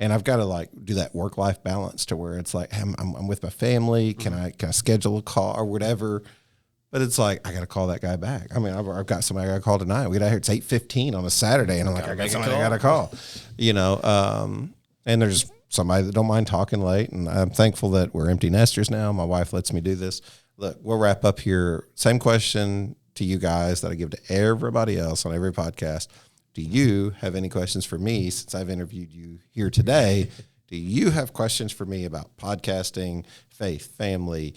And I've got to like do that work-life balance to where it's like, hey, I'm with my family. Can I schedule a call or whatever? But it's like, I got to call that guy back. I mean, I've got somebody I got to call tonight. We get out here, it's 8:15 on a Saturday. And I'm like, I got somebody I got to call, you know? And there's somebody that don't mind talking late. And I'm thankful that we're empty nesters now. My wife lets me do this. Look, we'll wrap up here. Same question to you guys that I give to everybody else on every podcast. Do you have any questions for me since I've interviewed you here today? Do you have questions for me about podcasting, faith, family,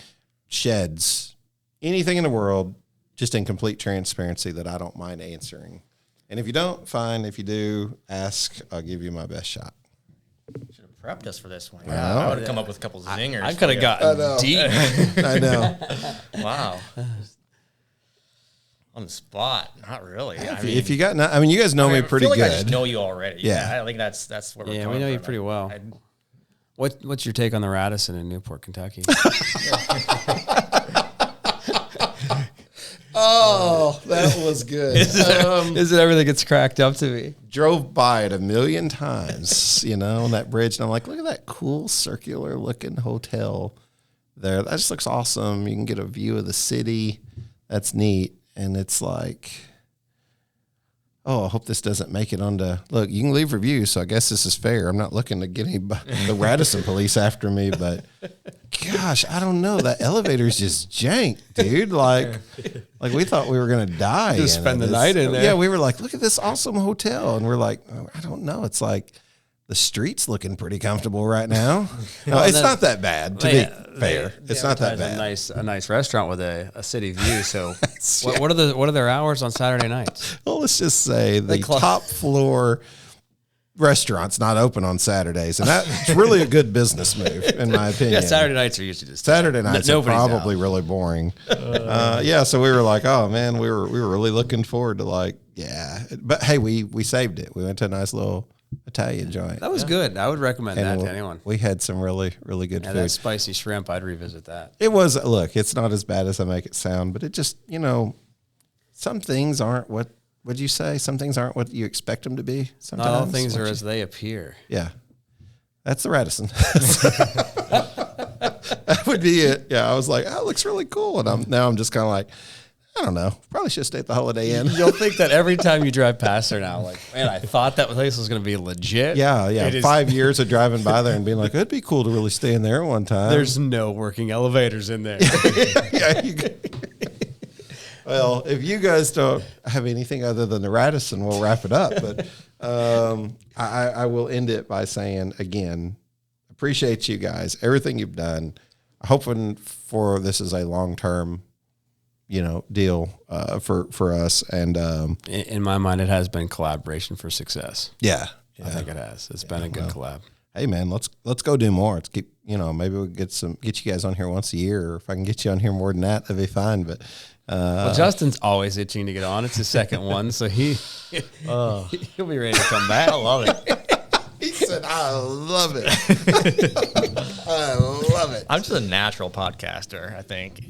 sheds, anything in the world, just in complete transparency that I don't mind answering? And if you don't, fine. If you do, ask. I'll give you my best shot. Should have prepped us for this one. Yeah, I would have come up with a couple zingers. I could have gotten deep. I know. Wow. On the spot, not really. If you got, I mean, you guys know me pretty I feel like good. I just know you already. Yeah. I think that's where we're Yeah, coming we know you from. pretty well. What's your take on the Radisson in Newport, Kentucky? Oh, that was good. Is it everything it's cracked up to be? Drove by it 1,000,000 times, you know, on that bridge. And I'm like, look at that cool circular looking hotel there. That just looks awesome. You can get a view of the city. That's neat. And it's like, oh, I hope this doesn't make it onto, look, you can leave reviews. So I guess this is fair. I'm not looking to get the Radisson police after me, but gosh, I don't know. That elevator's just jank, dude. Like we thought we were going to die. Just spend the night in there. Yeah, we were like, look at this awesome hotel. And we're like, oh, I don't know. It's like the street's looking pretty comfortable right now. No, it's not that bad, to be fair. It's not that bad. A nice restaurant with a city view. So what are their hours on Saturday nights? Well, let's just say the top floor restaurant's not open on Saturdays, and that's really a good business move, in my opinion. Yeah, Saturday nights are usually just Saturday nights are nobody's probably out. really boring. Yeah, so we were like, oh man, we were really looking forward to like, yeah. But hey, we saved it. We went to a nice little Italian joint. That was good. I would recommend that to anyone. We had some really, really good food. That spicy shrimp, I'd revisit that. It was, look, it's not as bad as I make it sound, but it just, you know, some things aren't what'd you say? Some things aren't what you expect them to be. Sometimes. Not all things are as they appear. Yeah. That's the Radisson. That would be it. Yeah. I was like, oh, it looks really cool. And now I'm just kind of like, I don't know. Probably should have stayed at the Holiday Inn. You'll think that every time you drive past there now, like, man, I thought that place was going to be legit. Yeah. 5 years of driving by there and being like, it'd be cool to really stay in there one time. There's no working elevators in there. Well, if you guys don't have anything other than the Radisson, we'll wrap it up. But I will end it by saying, again, appreciate you guys, everything you've done. Hoping for this is a long-term, deal for us. And in my mind, it has been collaboration for success. Yeah. I think it has. It's been a good collab. Hey man, let's go do more. Let's keep, maybe we'll get you guys on here once a year, or if I can get you on here more than that, that'd be fine. But well, Justin's always itching to get on. It's his second one, so he'll be ready to come back. I love it. He said, I love it. I love it. I'm just a natural podcaster, I think,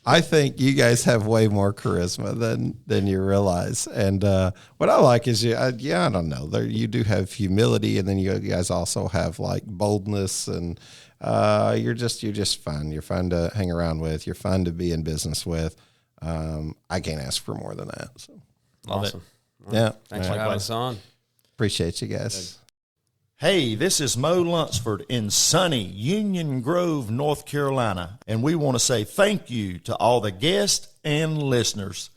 I think you guys have way more charisma than you realize. And what I like is I don't know. You do have humility, and then you guys also have like boldness, and you're just fun. You're fun to hang around with. You're fun to be in business with. I can't ask for more than that. So Awesome. yeah, Thanks for having us on. Appreciate you guys. Hey, this is Mo Lunsford in sunny Union Grove, North Carolina, and we want to say thank you to all the guests and listeners.